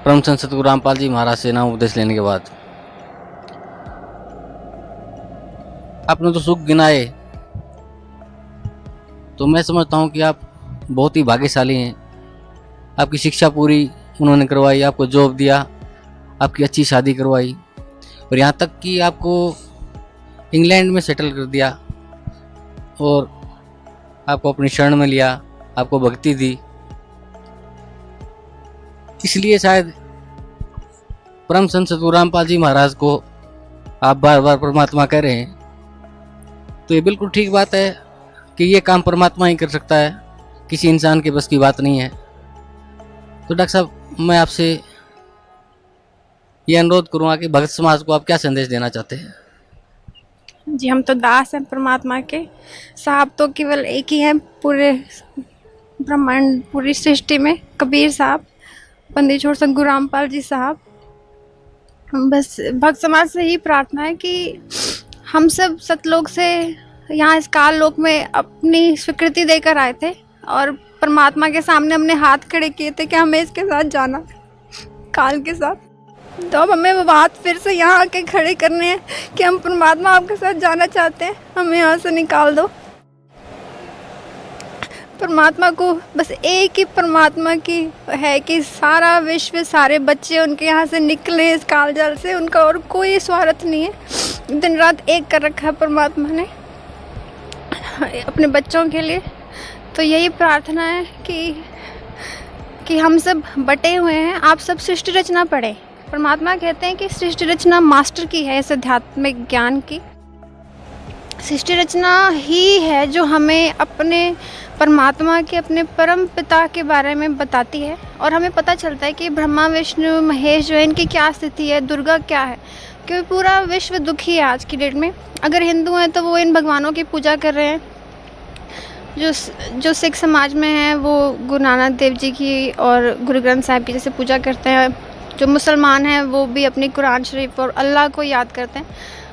परम संत सतगुरु रामपाल जी महाराज से नाम उपदेश लेने के बाद आपने तो सुख गिनाए, तो मैं समझता हूँ कि आप बहुत ही भाग्यशाली हैं। आपकी शिक्षा पूरी उन्होंने करवाई, आपको जॉब दिया, आपकी अच्छी शादी करवाई, और यहाँ तक कि आपको इंग्लैंड में सेटल कर दिया, और आपको अपनी शरण में लिया, आपको भक्ति दी। इसलिए शायद परम संत सतगुरु रामपाल जी महाराज को आप बार बार परमात्मा कह रहे हैं, तो ये बिल्कुल ठीक बात है कि ये काम परमात्मा ही कर सकता है, किसी इंसान के बस की बात नहीं है। तो डॉक्टर साहब, मैं आपसे ये अनुरोध करूँगा कि भक्त समाज को आप क्या संदेश देना चाहते हैं? जी, हम तो दास हैं परमात्मा के। साहब तो केवल एक ही हैं पूरे ब्रह्मांड, पूरी सृष्टि में, कबीर साहब, पंडित छोड़ सतगुरु रामपाल जी साहब। बस भक्त समाज से ही प्रार्थना है कि हम सब सतलोक से यहाँ इस काल लोक में अपनी स्वीकृति देकर आए थे, और परमात्मा के सामने हमने हाथ खड़े किए थे कि हमें इसके साथ जाना, काल के साथ। तो अब हमें वो बात फिर से यहाँ आके खड़े करने हैं कि हम परमात्मा आपके साथ जाना चाहते हैं, हमें यहाँ से निकाल दो। परमात्मा को बस एक ही परमात्मा की है कि सारा विश्व, सारे बच्चे उनके यहाँ से निकले इस कालजाल से। उनका और कोई स्वार्थ नहीं है, दिन रात एक कर रखा है परमात्मा ने अपने बच्चों के लिए। तो यही प्रार्थना है कि हम सब बटे हुए हैं, आप सब सृष्टि रचना पढ़ें। परमात्मा कहते हैं कि सृष्टि रचना मास्टर की है, इस आध्यात्मिक ज्ञान की। सृष्टि रचना ही है जो हमें अपने परमात्मा के, अपने परम पिता के बारे में बताती है, और हमें पता चलता है कि ब्रह्मा विष्णु महेश जो है, इनकी क्या स्थिति है, दुर्गा क्या है। क्योंकि पूरा विश्व दुखी है आज की डेट में। अगर हिंदू हैं तो वो इन भगवानों की पूजा कर रहे हैं, जो सिख समाज में हैं वो गुरु नानक देव जी की और गुरु ग्रंथ साहिब की जैसे पूजा करते हैं। जो मुसलमान हैं वो भी अपनी कुरान शरीफ और अल्लाह को याद करते हैं,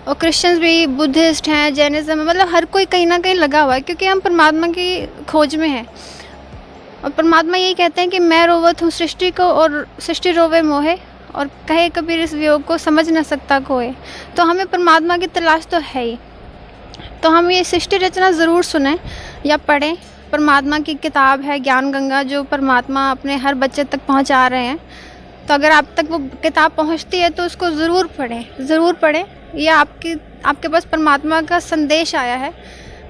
और क्रिश्चियंस भी, बुद्धिस्ट हैं, जैनिज़्म, मतलब हर कोई कहीं ना कहीं लगा हुआ है, क्योंकि हम परमात्मा की खोज में हैं। और परमात्मा यही कहते हैं कि मैं रोवत हूँ सृष्टि को, और सृष्टि रोवे मोहे, और कहे कबीर इस वियोग को समझ न सकता कोई। तो हमें परमात्मा की तलाश तो है ही। तो हम ये सृष्टि रचना ज़रूर सुनें या पढ़ें। परमात्मा की किताब है ज्ञान गंगा, जो परमात्मा अपने हर बच्चे तक पहुंचा रहे हैं। तो अगर आप तक वो किताब पहुंचती है तो उसको ज़रूर पढ़ें, ज़रूर पढ़ें। ये आपके पास परमात्मा का संदेश आया है।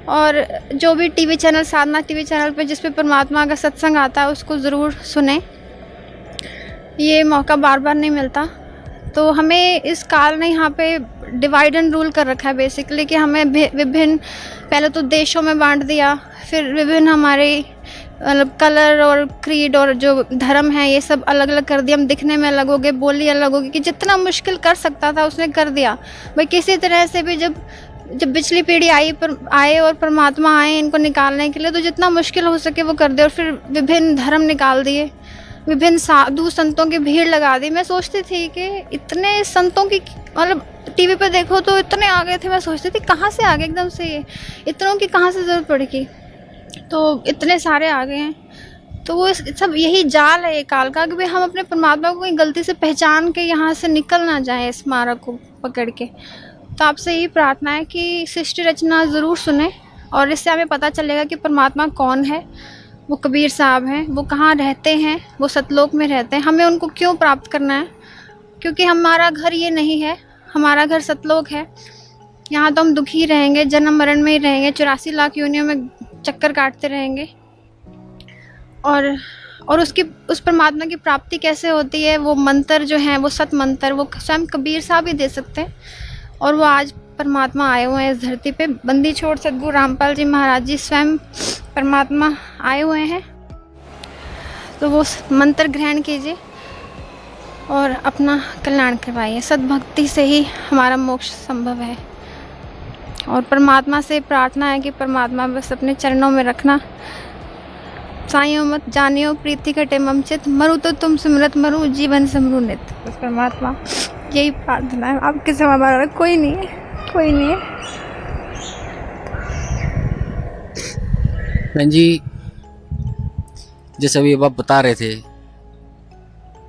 और जो भी टीवी चैनल, साधना टीवी चैनल पे जिस पे परमात्मा का सत्संग आता है, उसको ज़रूर सुनें। ये मौका बार बार नहीं मिलता। तो हमें इस काल ने यहाँ पे डिवाइड एंड रूल कर रखा है बेसिकली, कि हमें विभिन्न, पहले तो देशों में बांट दिया, फिर विभिन्न हमारे मतलब कलर और क्रीड और जो धर्म है ये सब अलग अलग कर दिया। हम दिखने में अलग हो गए, बोली अलग होगी, कि जितना मुश्किल कर सकता था उसने कर दिया। भाई किसी तरह से भी जब पिछली पीढ़ी आए और परमात्मा आए इनको निकालने के लिए, तो जितना मुश्किल हो सके वो कर दिया। और फिर विभिन्न धर्म निकाल दिए, विभिन्न साधु संतों की भीड़ लगा दी। मैं सोचती थी कि इतने संतों की, मतलब टीवी पे देखो तो इतने आ गए थे, मैं सोचती थी कहाँ से आ गए एकदम से, ये इतनों की कहाँ से ज़रूरत पड़ेगी। तो इतने सारे आ गए हैं। तो वो सब यही जाल है ये काल का, कि भाई हम अपने परमात्मा को कहीं गलती से पहचान के यहाँ से निकल ना जाएं इस मार्ग को पकड़ के। तो आपसे यही प्रार्थना है कि सृष्टि रचना ज़रूर सुने, और इससे हमें पता चलेगा कि परमात्मा कौन है। वो कबीर साहब हैं, वो कहाँ रहते हैं, वो सतलोक में रहते हैं। हमें उनको क्यों प्राप्त करना है? क्योंकि हमारा घर ये नहीं है, हमारा घर सतलोक है। यहाँ तो हम दुखी रहेंगे, जन्म मरण में ही रहेंगे, 84 लाख योनियों में चक्कर काटते रहेंगे। और और उस परमात्मा की प्राप्ति कैसे होती है, वो मंत्र जो हैं वो सत मंत्र वो स्वयं कबीर साहब ही दे सकते हैं। और वो आज परमात्मा आए हुए हैं इस धरती पे। बंदी छोड़ सदगुरु रामपाल जी महाराज जी स्वयं परमात्मा आए हुए हैं। तो वो मंत्र ग्रहण कीजिए और अपना कल्याण करवाइए। सद्भक्ति से ही हमारा मोक्ष संभव है। और परमात्मा से प्रार्थना है कि परमात्मा बस अपने चरणों में रखना। साइयों मत जानियो प्रीति कटे मम चित, मरु तो तुम सिमरत मरु जीवन समरु नित। बस परमात्मा यही प्रार्थना है। आपके सिवा हमारा कोई नहीं है, कोई नहीं है। बहन जी, जैसे अभी आप बता रहे थे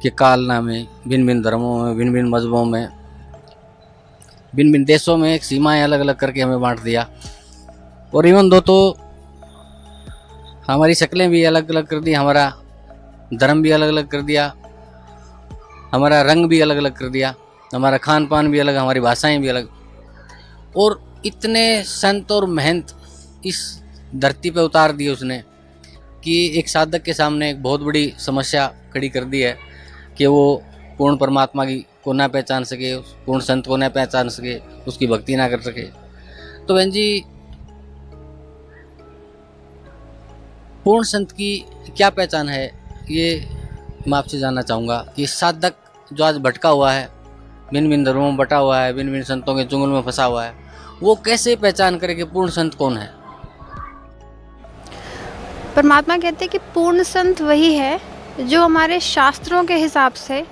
कि कालना में भिन्न भिन्न धर्मों में, भिन्न भिन्न मजहबों में, भिन्न भिन्न देशों में एक सीमाएं अलग अलग करके हमें बांट दिया। और इवन दो तो हमारी शक्लें भी अलग अलग कर दी, हमारा धर्म भी अलग अलग कर दिया, हमारा रंग भी अलग अलग कर दिया, हमारा खान पान भी अलग, हमारी भाषाएं भी अलग। और इतने संत और महंत इस धरती पे उतार दिए उसने कि एक साधक के सामने एक बहुत बड़ी समस्या खड़ी कर दी है कि वो पूर्ण परमात्मा की को ना पहचान सके, पूर्ण संत को ना पहचान सके, उसकी भक्ति ना कर सके। तो बहन जी, पूर्ण संत की क्या पहचान है, ये मैं आपसे जानना चाहूँगा कि साधक जो आज भटका हुआ है, भिन्न भिन्न धर्मों में बटा हुआ है, भिन्न भिन्न संतों के चुंगल में फंसा हुआ है, वो कैसे पहचान करे कि पूर्ण संत कौन है? परमात्मा कहते हैं कि पूर्ण संत वही है जो हमारे शास्त्रों के हिसाब से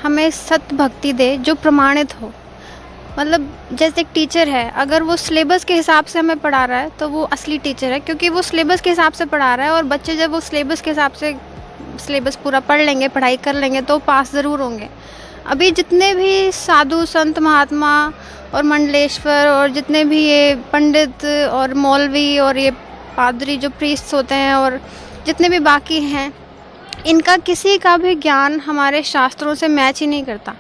हमें सत भक्ति दे, जो प्रमाणित हो। मतलब जैसे एक टीचर है, अगर वो सिलेबस के हिसाब से हमें पढ़ा रहा है तो वो असली टीचर है, क्योंकि वो सिलेबस के हिसाब से पढ़ा रहा है। और बच्चे जब वो सिलेबस के हिसाब से सिलेबस पूरा पढ़ लेंगे, पढ़ाई कर लेंगे, तो पास ज़रूर होंगे। अभी जितने भी साधु संत महात्मा और मंडलेश्वर और जितने भी ये पंडित और मौलवी और ये पादरी जो प्रीस्ट होते हैं और जितने भी बाकी हैं, इनका किसी का भी ज्ञान हमारे शास्त्रों से मैच ही नहीं करता।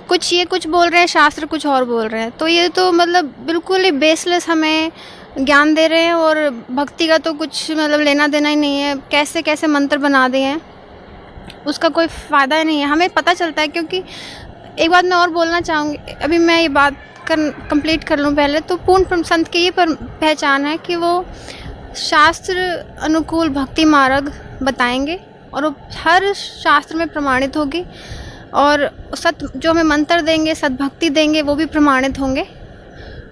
कुछ ये कुछ बोल रहे हैं, शास्त्र कुछ और बोल रहे हैं। तो ये तो मतलब बिल्कुल ही बेसलेस हमें ज्ञान दे रहे हैं और भक्ति का तो कुछ मतलब लेना देना ही नहीं है। कैसे कैसे मंत्र बना दिए हैं, उसका कोई फ़ायदा ही नहीं है। हमें पता चलता है, क्योंकि एक बात मैं और बोलना चाहूँगी, अभी मैं ये बात कंप्लीट कर लूँ पहले। तो पूर्ण संत की ये पहचान है कि वो शास्त्र अनुकूल भक्ति मार्ग बताएंगे और वो हर शास्त्र में प्रमाणित होगी। और जो हमें मंत्र देंगे, सद्भक्ति देंगे, वो भी प्रमाणित होंगे।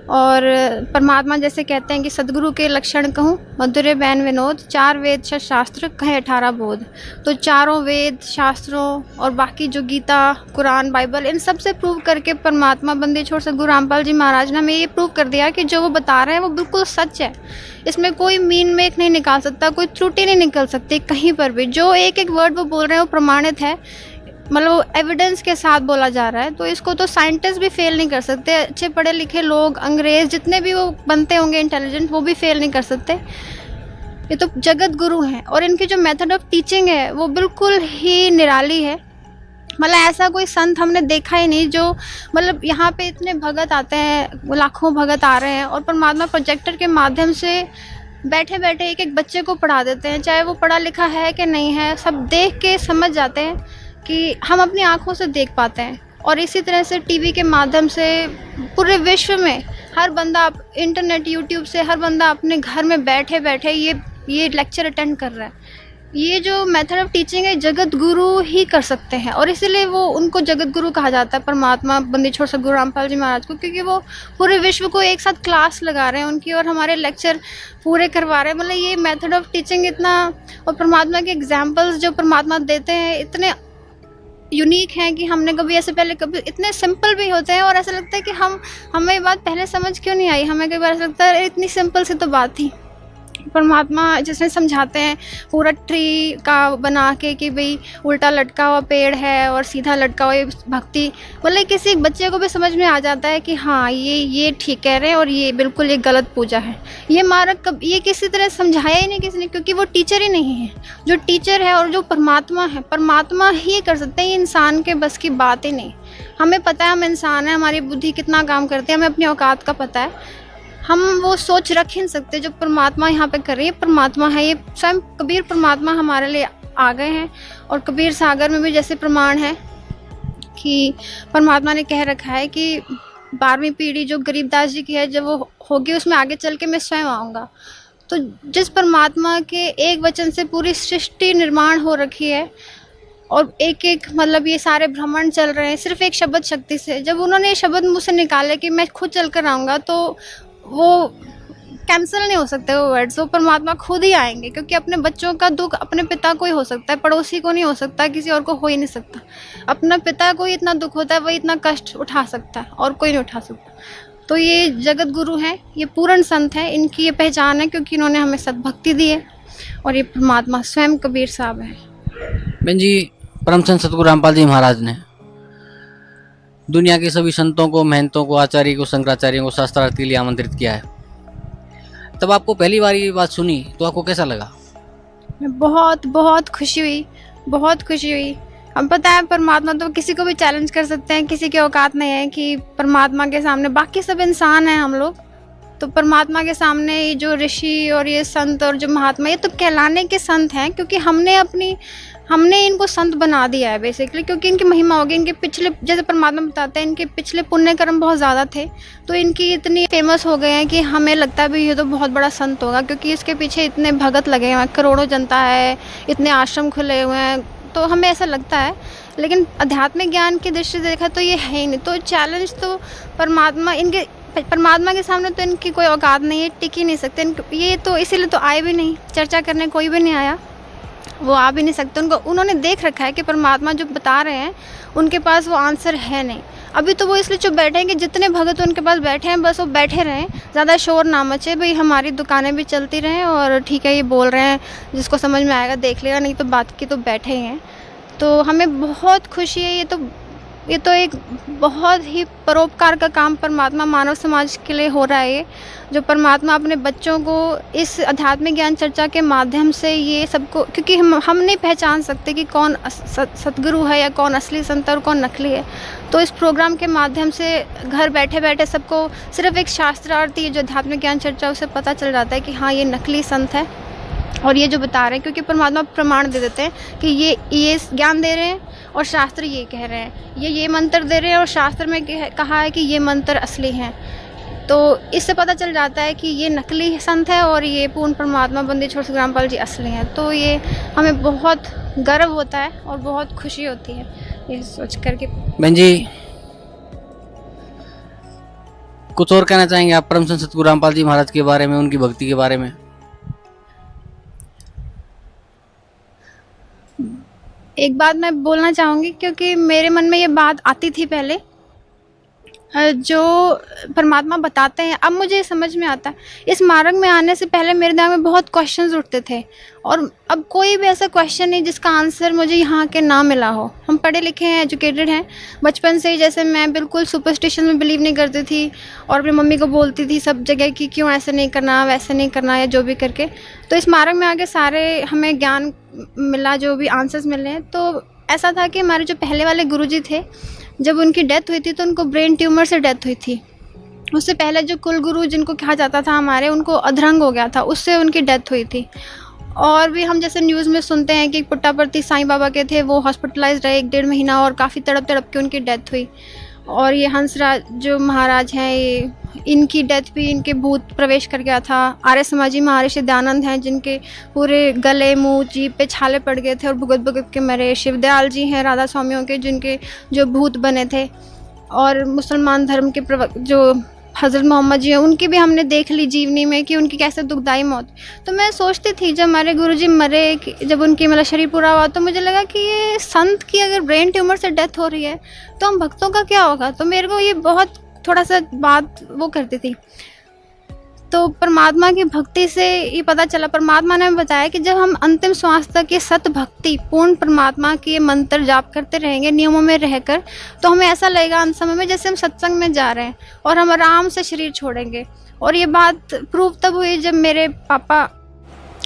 और परमात्मा जैसे कहते हैं कि सदगुरु के लक्षण कहूँ मधुरे बैन विनोद, 4 वेद 6 शास्त्र कहे 18 बोध। तो चारों वेद शास्त्रों और बाकी जो गीता, कुरान, बाइबल, इन सब से प्रूव करके परमात्मा बंदी छोड़ सदगुरु रामपाल जी महाराज ने हमें ये प्रूव कर दिया कि जो वो बता रहे हैं वो बिल्कुल सच है। इसमें कोई मीन मेक नहीं निकाल सकता, कोई त्रुटि नहीं निकल सकती कहीं पर भी। जो एक एक वर्ड वो बोल रहे हैं वो प्रमाणित है, मतलब एविडेंस के साथ बोला जा रहा है। तो इसको तो साइंटिस्ट भी फेल नहीं कर सकते। अच्छे पढ़े लिखे लोग, अंग्रेज़ जितने भी वो बनते होंगे इंटेलिजेंट, वो भी फेल नहीं कर सकते। ये तो जगत गुरु हैं और इनकी जो मेथड ऑफ टीचिंग है वो बिल्कुल ही निराली है। मतलब ऐसा कोई संत हमने देखा ही नहीं जो, मतलब यहाँ पे इतने भगत आते हैं, लाखों भगत आ रहे हैं और परमात्मा प्रोजेक्टर के माध्यम से बैठे बैठे एक एक बच्चे को पढ़ा देते हैं। चाहे वो पढ़ा लिखा है कि नहीं है, सब देख के समझ जाते हैं कि हम अपनी आँखों से देख पाते हैं। और इसी तरह से टीवी के माध्यम से पूरे विश्व में हर बंदा, इंटरनेट, यूट्यूब से हर बंदा अपने घर में बैठे बैठे ये लेक्चर अटेंड कर रहा है। ये जो मेथड ऑफ टीचिंग है जगत गुरु ही कर सकते हैं और इसीलिए वो उनको जगत गुरु कहा जाता है, परमात्मा बंदी छोड़ सदगुरु रामपाल जी महाराज को, क्योंकि वो पूरे विश्व को एक साथ क्लास लगा रहे हैं उनकी और हमारे लेक्चर पूरे करवा रहे हैं। मतलब ये मेथड ऑफ टीचिंग इतना, और परमात्मा के एग्जाम्पल्स जो परमात्मा देते हैं इतने यूनिक हैं कि हमने कभी ऐसे पहले कभी, इतने सिंपल भी होते हैं और ऐसा लगता है कि हमें ये बात पहले समझ क्यों नहीं आई। हमें कई बार ऐसा लगता है इतनी सिंपल सी तो बात थी। परमात्मा जिसमें समझाते हैं पूरा ट्री का बना के कि भाई उल्टा लटका हुआ पेड़ है और सीधा लटका हुआ भक्ति, मतलब किसी एक बच्चे को भी समझ में आ जाता है कि हाँ ये ठीक कह रहे हैं और ये बिल्कुल ये गलत पूजा है। ये मार्ग ये किसी तरह समझाया ही नहीं किसी ने, क्योंकि वो टीचर ही नहीं है। जो टीचर है और जो परमात्मा है, परमात्मा ही कर सकते हैं। ये इंसान के बस की बात ही नहीं। हमें पता है हम इंसान हैं, हमारी बुद्धि कितना काम करती है, हमें अपनी औकात का पता है। हम वो सोच रख ही नहीं सकते जो परमात्मा यहाँ पे कर रही है। परमात्मा है, ये स्वयं कबीर परमात्मा हमारे लिए आ गए हैं। और कबीर सागर में भी जैसे प्रमाण है कि परमात्मा ने कह रखा है कि 12वीं पीढ़ी जो गरीबदास जी की है, जब वो होगी उसमें आगे चल के मैं स्वयं आऊँगा। तो जिस परमात्मा के एक वचन से पूरी सृष्टि निर्माण हो रखी है और एक एक मतलब ये सारे ब्रह्मांड चल रहे हैं सिर्फ एक शब्द शक्ति से, जब उन्होंने ये शब्द मुझसे निकाले कि मैं खुद चल कर आऊँगा, तो वो कैंसिल नहीं हो सकते वो वर्ड्स। वो परमात्मा खुद ही आएंगे, क्योंकि अपने बच्चों का दुख अपने पिता को ही हो सकता है, पड़ोसी को नहीं हो सकता, किसी और को हो ही नहीं सकता। अपना पिता को ही इतना दुख होता है, वही इतना कष्ट उठा सकता है और कोई नहीं उठा सकता। तो ये जगत गुरु हैं, ये पूर्ण संत हैं, इनकी ये पहचान है क्योंकि इन्होंने हमें सद्भक्ति दी है और ये परमात्मा स्वयं कबीर साहब हैं। बहन जी, परम संत सतगुरु रामपाल जी महाराज ने दुनिया के सभी संतों को, महंतों को, आचार्य को, शंकराचार्यों को शास्त्रार्थ के लिए आमंत्रित किया है। तब आपको पहली बार ये बात सुनी तो आपको कैसा लगा? बहुत बहुत खुशी हुई, बहुत खुशी हुई। हम पता है परमात्मा तो किसी को भी चैलेंज कर सकते हैं, किसी की औकात नहीं है कि परमात्मा के सामने, बाकी सब इंसान हैं हम लोग, तो परमात्मा के सामने ये जो ऋषि और ये संत और जो महात्मा, ये तो कहलाने के संत हैं क्योंकि हमने इनको संत बना दिया है बेसिकली, क्योंकि इनकी महिमा होगी। इनके पिछले, जैसे परमात्मा बताते हैं, इनके पिछले पुण्य कर्म बहुत ज़्यादा थे, तो इनकी इतनी फेमस हो गए हैं कि हमें लगता है भाई ये तो बहुत बड़ा संत होगा, क्योंकि इसके पीछे इतने भगत लगे हुए हैं, करोड़ों जनता है, इतने आश्रम खुले हुए हैं, तो हमें ऐसा लगता है। लेकिन आध्यात्मिक ज्ञान की दृष्टि से देखा तो ये है ही नहीं। तो चैलेंज तो परमात्मा के सामने तो इनकी कोई औकात नहीं है, टिक ही नहीं सकते ये, तो इसीलिए तो आए भी नहीं, चर्चा करने कोई भी नहीं आया, वो आ भी नहीं सकते। उन्होंने देख रखा है कि परमात्मा जो बता रहे हैं उनके पास वो आंसर है नहीं। अभी तो वो इसलिए चुप बैठे हैं कि जितने भगत उनके पास बैठे हैं बस वो बैठे रहें, ज़्यादा शोर ना मचे, भाई हमारी दुकानें भी चलती रहें और ठीक है ये बोल रहे हैं, जिसको समझ में आएगा देख लेगा, नहीं तो बात की तो बैठे ही हैं। तो हमें बहुत खुशी है। ये तो एक बहुत ही परोपकार का काम परमात्मा मानव समाज के लिए हो रहा है। ये जो परमात्मा अपने बच्चों को इस आध्यात्मिक ज्ञान चर्चा के माध्यम से ये सबको, क्योंकि हम नहीं पहचान सकते कि कौन सतगुरु है या कौन असली संत और कौन नकली है, तो इस प्रोग्राम के माध्यम से घर बैठे बैठे सबको सिर्फ एक शास्त्रार्थी जो आध्यात्मिक ज्ञान चर्चा, उसे पता चल जाता है कि हाँ ये नकली संत है और ये जो बता रहे हैं, क्योंकि परमात्मा प्रमाण दे देते हैं कि ये ज्ञान दे रहे हैं और शास्त्र ये कह रहे हैं, ये मंत्र दे रहे हैं और शास्त्र में कहा है कि ये मंत्र असली हैं। तो इससे पता चल जाता है कि ये नकली संत है और ये पूर्ण परमात्मा बंदी छोड़ सतगुरु रामपाल जी असली हैं। तो ये हमें बहुत गर्व होता है और बहुत खुशी होती है ये सोच करके। बहन जी, कुछ और कहना चाहेंगे आप परम संत सतगुरु रामपाल जी महाराज के बारे में, उनकी भक्ति के बारे में? एक बात मैं बोलना चाहूँगी, क्योंकि मेरे मन में ये बात आती थी पहले, जो परमात्मा बताते हैं अब मुझे समझ में आता है। इस मार्ग में आने से पहले मेरे दिमाग में बहुत क्वेश्चंस उठते थे और अब कोई भी ऐसा क्वेश्चन नहीं जिसका आंसर मुझे यहाँ के ना मिला हो। हम पढ़े लिखे हैं, एजुकेटेड हैं, बचपन से ही जैसे मैं बिल्कुल सुपरस्टिशन में बिलीव नहीं करती थी और अपनी मम्मी को बोलती थी सब जगह कि क्यों ऐसे नहीं करना, वैसे नहीं करना, या जो भी करके। तो इस मार्ग में आके सारे हमें ज्ञान मिला, जो भी आंसर्स मिले हैं। तो ऐसा था कि हमारे जो पहले वाले गुरुजी थे, जब उनकी डेथ हुई थी तो उनको ब्रेन ट्यूमर से डेथ हुई थी। उससे पहले जो कुल गुरु जिनको कहा जाता था हमारे, उनको अधरंग हो गया था, उससे उनकी डेथ हुई थी। और भी हम जैसे न्यूज़ में सुनते हैं कि पुट्टापर्थी साईं बाबा के थे, वो हॉस्पिटलाइज रहे 1-1.5 महीना और काफ़ी तड़प के उनकी डेथ हुई। और ये हंसराज जो महाराज हैं, ये इनकी डेथ भी इनके भूत प्रवेश कर गया था। आर्य समाजी महर्षि दयानंद हैं जिनके पूरे गले, मुंह, जीभ पे छाले पड़ गए थे और भुगत के मरे। शिवदयाल जी हैं राधा स्वामियों के, जिनके जो भूत बने थे। और मुसलमान धर्म के जो हज़रत मोहम्मद जी हैं, उनकी भी हमने देख ली जीवनी में कि उनकी कैसे दुखदाई मौत। तो मैं सोचती थी जब हमारे गुरुजी मरे, जब उनकी मतलब शरीर पूरा हुआ, तो मुझे लगा कि ये संत की अगर ब्रेन ट्यूमर से डेथ हो रही है तो हम भक्तों का क्या होगा। तो मेरे को ये बहुत थोड़ा सा बात वो करती थी। तो परमात्मा की भक्ति से ये पता चला, परमात्मा ने बताया कि जब हम अंतिम श्वास तक ये सत भक्ति पूर्ण परमात्मा के मंत्र जाप करते रहेंगे नियमों में रहकर, तो हमें ऐसा लगेगा अंत समय में जैसे हम सत्संग में जा रहे हैं और हम आराम से शरीर छोड़ेंगे। और ये बात प्रूव तब हुई जब मेरे पापा,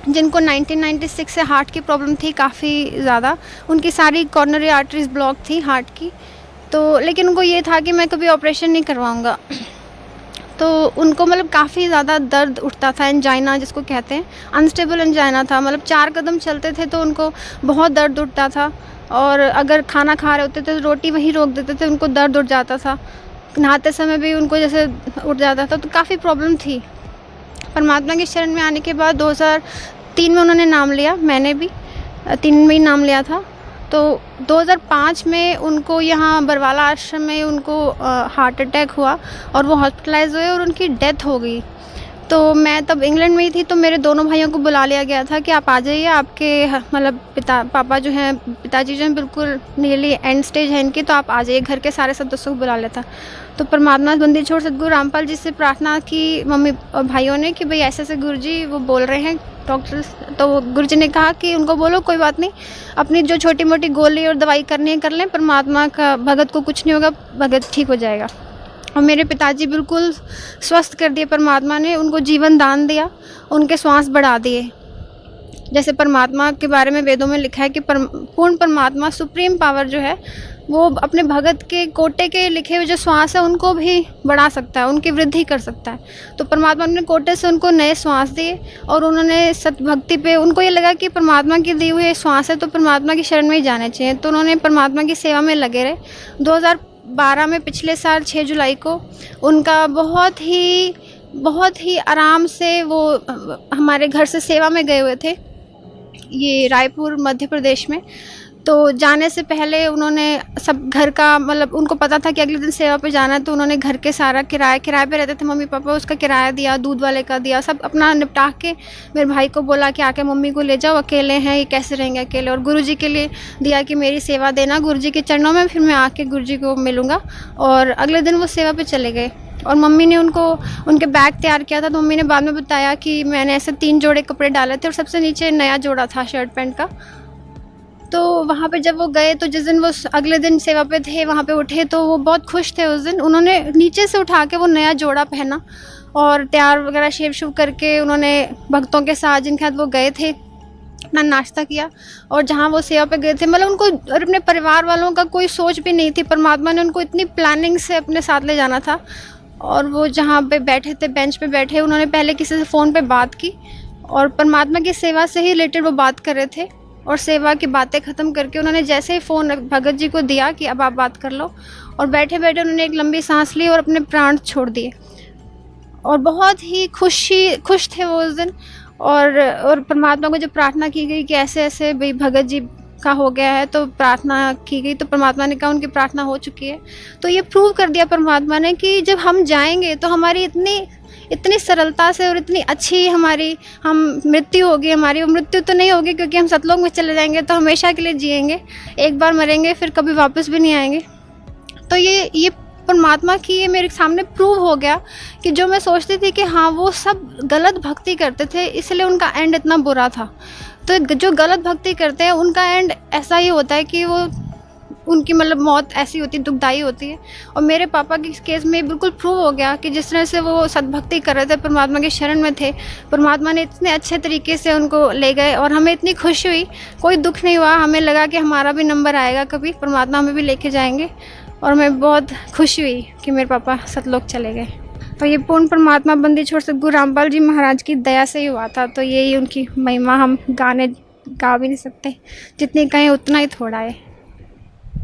जिनको 1996 से हार्ट की प्रॉब्लम थी काफ़ी ज़्यादा, उनकी सारी कॉर्नरी आर्टरीज ब्लॉक थी हार्ट की, तो लेकिन उनको ये था कि मैं कभी ऑपरेशन नहीं करवाऊँगा। तो उनको मतलब काफ़ी ज़्यादा दर्द उठता था, एंजाइना जिसको कहते हैं, अनस्टेबल एंजाइना था। मतलब 4 कदम चलते थे तो उनको बहुत दर्द उठता था, और अगर खाना खा रहे होते थे तो रोटी वहीं रोक देते थे, उनको दर्द उठ जाता था। नहाते समय भी उनको जैसे उठ जाता था, तो काफ़ी प्रॉब्लम थी। परमात्मा की शरण में आने के बाद 2003 में उन्होंने नाम लिया, मैंने भी 3 में ही नाम लिया था। तो 2005 में उनको यहाँ बरवाला आश्रम में उनको हार्ट अटैक हुआ और वो हॉस्पिटलाइज हुए और उनकी डेथ हो गई। तो मैं तब इंग्लैंड में ही थी, तो मेरे दोनों भाइयों को बुला लिया गया था कि आप आ जाइए, आपके मतलब पापा जो हैं, पिताजी जो हैं बिल्कुल नियरली एंड स्टेज है इनकी, तो आप आ जाइए। घर के सारे सदस्यों को बुला लेता। तो परमात्मा बंदी छोड़ सदगुरु रामपाल जी से प्रार्थना की मम्मी और भाइयों ने कि भाई ऐसे ऐसे गुरुजी वो बोल रहे हैं डॉक्टर। तो गुरुजी ने कहा कि उनको बोलो कोई बात नहीं, अपनी जो छोटी मोटी गोली और दवाई करनी है कर लें, परमात्मा का भगत को कुछ नहीं होगा, भगत ठीक हो जाएगा। और मेरे पिताजी बिल्कुल स्वस्थ कर दिए परमात्मा ने, उनको जीवन दान दिया, उनके श्वास बढ़ा दिए। जैसे परमात्मा के बारे में वेदों में लिखा है कि पूर्ण परमात्मा सुप्रीम पावर जो है वो अपने भगत के कोटे के लिखे हुए जो श्वास है उनको भी बढ़ा सकता है, उनकी वृद्धि कर सकता है। तो परमात्मा ने कोटे से उनको नए श्वास दिए और उन्होंने सतभक्ति पे, उनको ये लगा कि परमात्मा की दी हुई श्वास है तो परमात्मा की शरण में ही जाना चाहिए, तो उन्होंने परमात्मा की सेवा में लगे रहे। 2012 में पिछले साल 6 जुलाई को उनका बहुत ही आराम से वो हमारे घर से सेवा में गए हुए थे, ये रायपुर मध्य प्रदेश में। तो जाने से पहले उन्होंने सब घर का मतलब उनको पता था कि अगले दिन सेवा पे जाना है, तो उन्होंने घर के सारा किराए पे रहते थे मम्मी पापा, उसका किराया दिया, दूध वाले का दिया, सब अपना निपटा के मेरे भाई को बोला कि आके मम्मी को ले जाओ, अकेले हैं ये कैसे रहेंगे अकेले। और गुरुजी के लिए दिया कि मेरी सेवा देना गुरुजी के चरणों में, फिर मैं आके गुरुजी को मिलूँगा। और अगले दिन वो सेवा पे चले गए और मम्मी ने उनके बैग तैयार किया था। तो मम्मी ने बाद में बताया कि मैंने ऐसे 3 जोड़े कपड़े डाले थे और सबसे नीचे नया जोड़ा था शर्ट पैंट का। तो वहाँ पे जब वो गए तो जिस दिन वो अगले दिन सेवा पे थे वहाँ पे उठे तो वो बहुत खुश थे उस दिन। उन्होंने नीचे से उठा के वो नया जोड़ा पहना और तैयार वगैरह शेव शुव करके उन्होंने भक्तों के साथ जिनके साथ वो गए थे अपना नाश्ता किया। और जहाँ वो सेवा पे गए थे मतलब उनको और अपने परिवार वालों का कोई सोच भी नहीं थी, परमात्मा ने उनको इतनी प्लानिंग से अपने साथ ले जाना था। और वो जहाँ पे बैठे थे बेंच पे बैठे, उन्होंने पहले किसी से फ़ोन पे बात की और परमात्मा की सेवा से ही रिलेटेड वो बात कर रहे थे। और सेवा की बातें ख़त्म करके उन्होंने जैसे ही फ़ोन भगत जी को दिया कि अब आप बात कर लो, और बैठे बैठे उन्होंने एक लंबी सांस ली और अपने प्राण छोड़ दिए। और बहुत ही खुश थे वो उस दिन। और परमात्मा को जब प्रार्थना की गई कि ऐसे ऐसे भाई भगत जी का हो गया है, तो प्रार्थना की गई तो परमात्मा ने कहा उनकी प्रार्थना हो चुकी है। तो ये प्रूव कर दिया परमात्मा ने कि जब हम जाएंगे तो हमारी इतनी सरलता से और इतनी अच्छी हम मृत्यु होगी हमारी। वो मृत्यु तो नहीं होगी क्योंकि हम सतलोक में चले जाएंगे तो हमेशा के लिए जिएंगे, एक बार मरेंगे फिर कभी वापस भी नहीं आएंगे। तो ये परमात्मा की ये मेरे सामने प्रूव हो गया कि जो मैं सोचती थी कि हाँ वो सब गलत भक्ति करते थे इसलिए उनका एंड इतना बुरा था। तो जो गलत भक्ति करते हैं उनका एंड ऐसा ही होता है कि वो उनकी मतलब मौत ऐसी होती है, दुखदाई होती है। और मेरे पापा के केस में बिल्कुल प्रूव हो गया कि जिस तरह से वो सद्भक्ति कर रहे थे, परमात्मा के शरण में थे, परमात्मा ने इतने अच्छे तरीके से उनको ले गए और हमें इतनी खुशी हुई, कोई दुख नहीं हुआ। हमें लगा कि हमारा भी नंबर आएगा कभी, परमात्मा हमें भी लेके जाएंगे। और मैं बहुत खुशी हुई कि मेरे पापा सतलोक चले गए। तो ये पूर्ण परमात्मा बंदी छोड़ सदगुरु रामपाल जी महाराज की दया से ही हुआ था। तो यही उनकी महिमा हम गा भी नहीं सकते, जितनी कहें उतना ही थोड़ा है।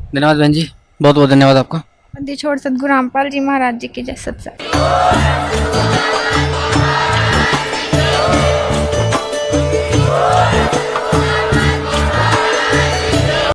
धन्यवाद बहन जी, बहुत बहुत धन्यवाद आपका। बंदी छोड़ सदगुरु रामपाल जी महाराज जी की जय सत्संग।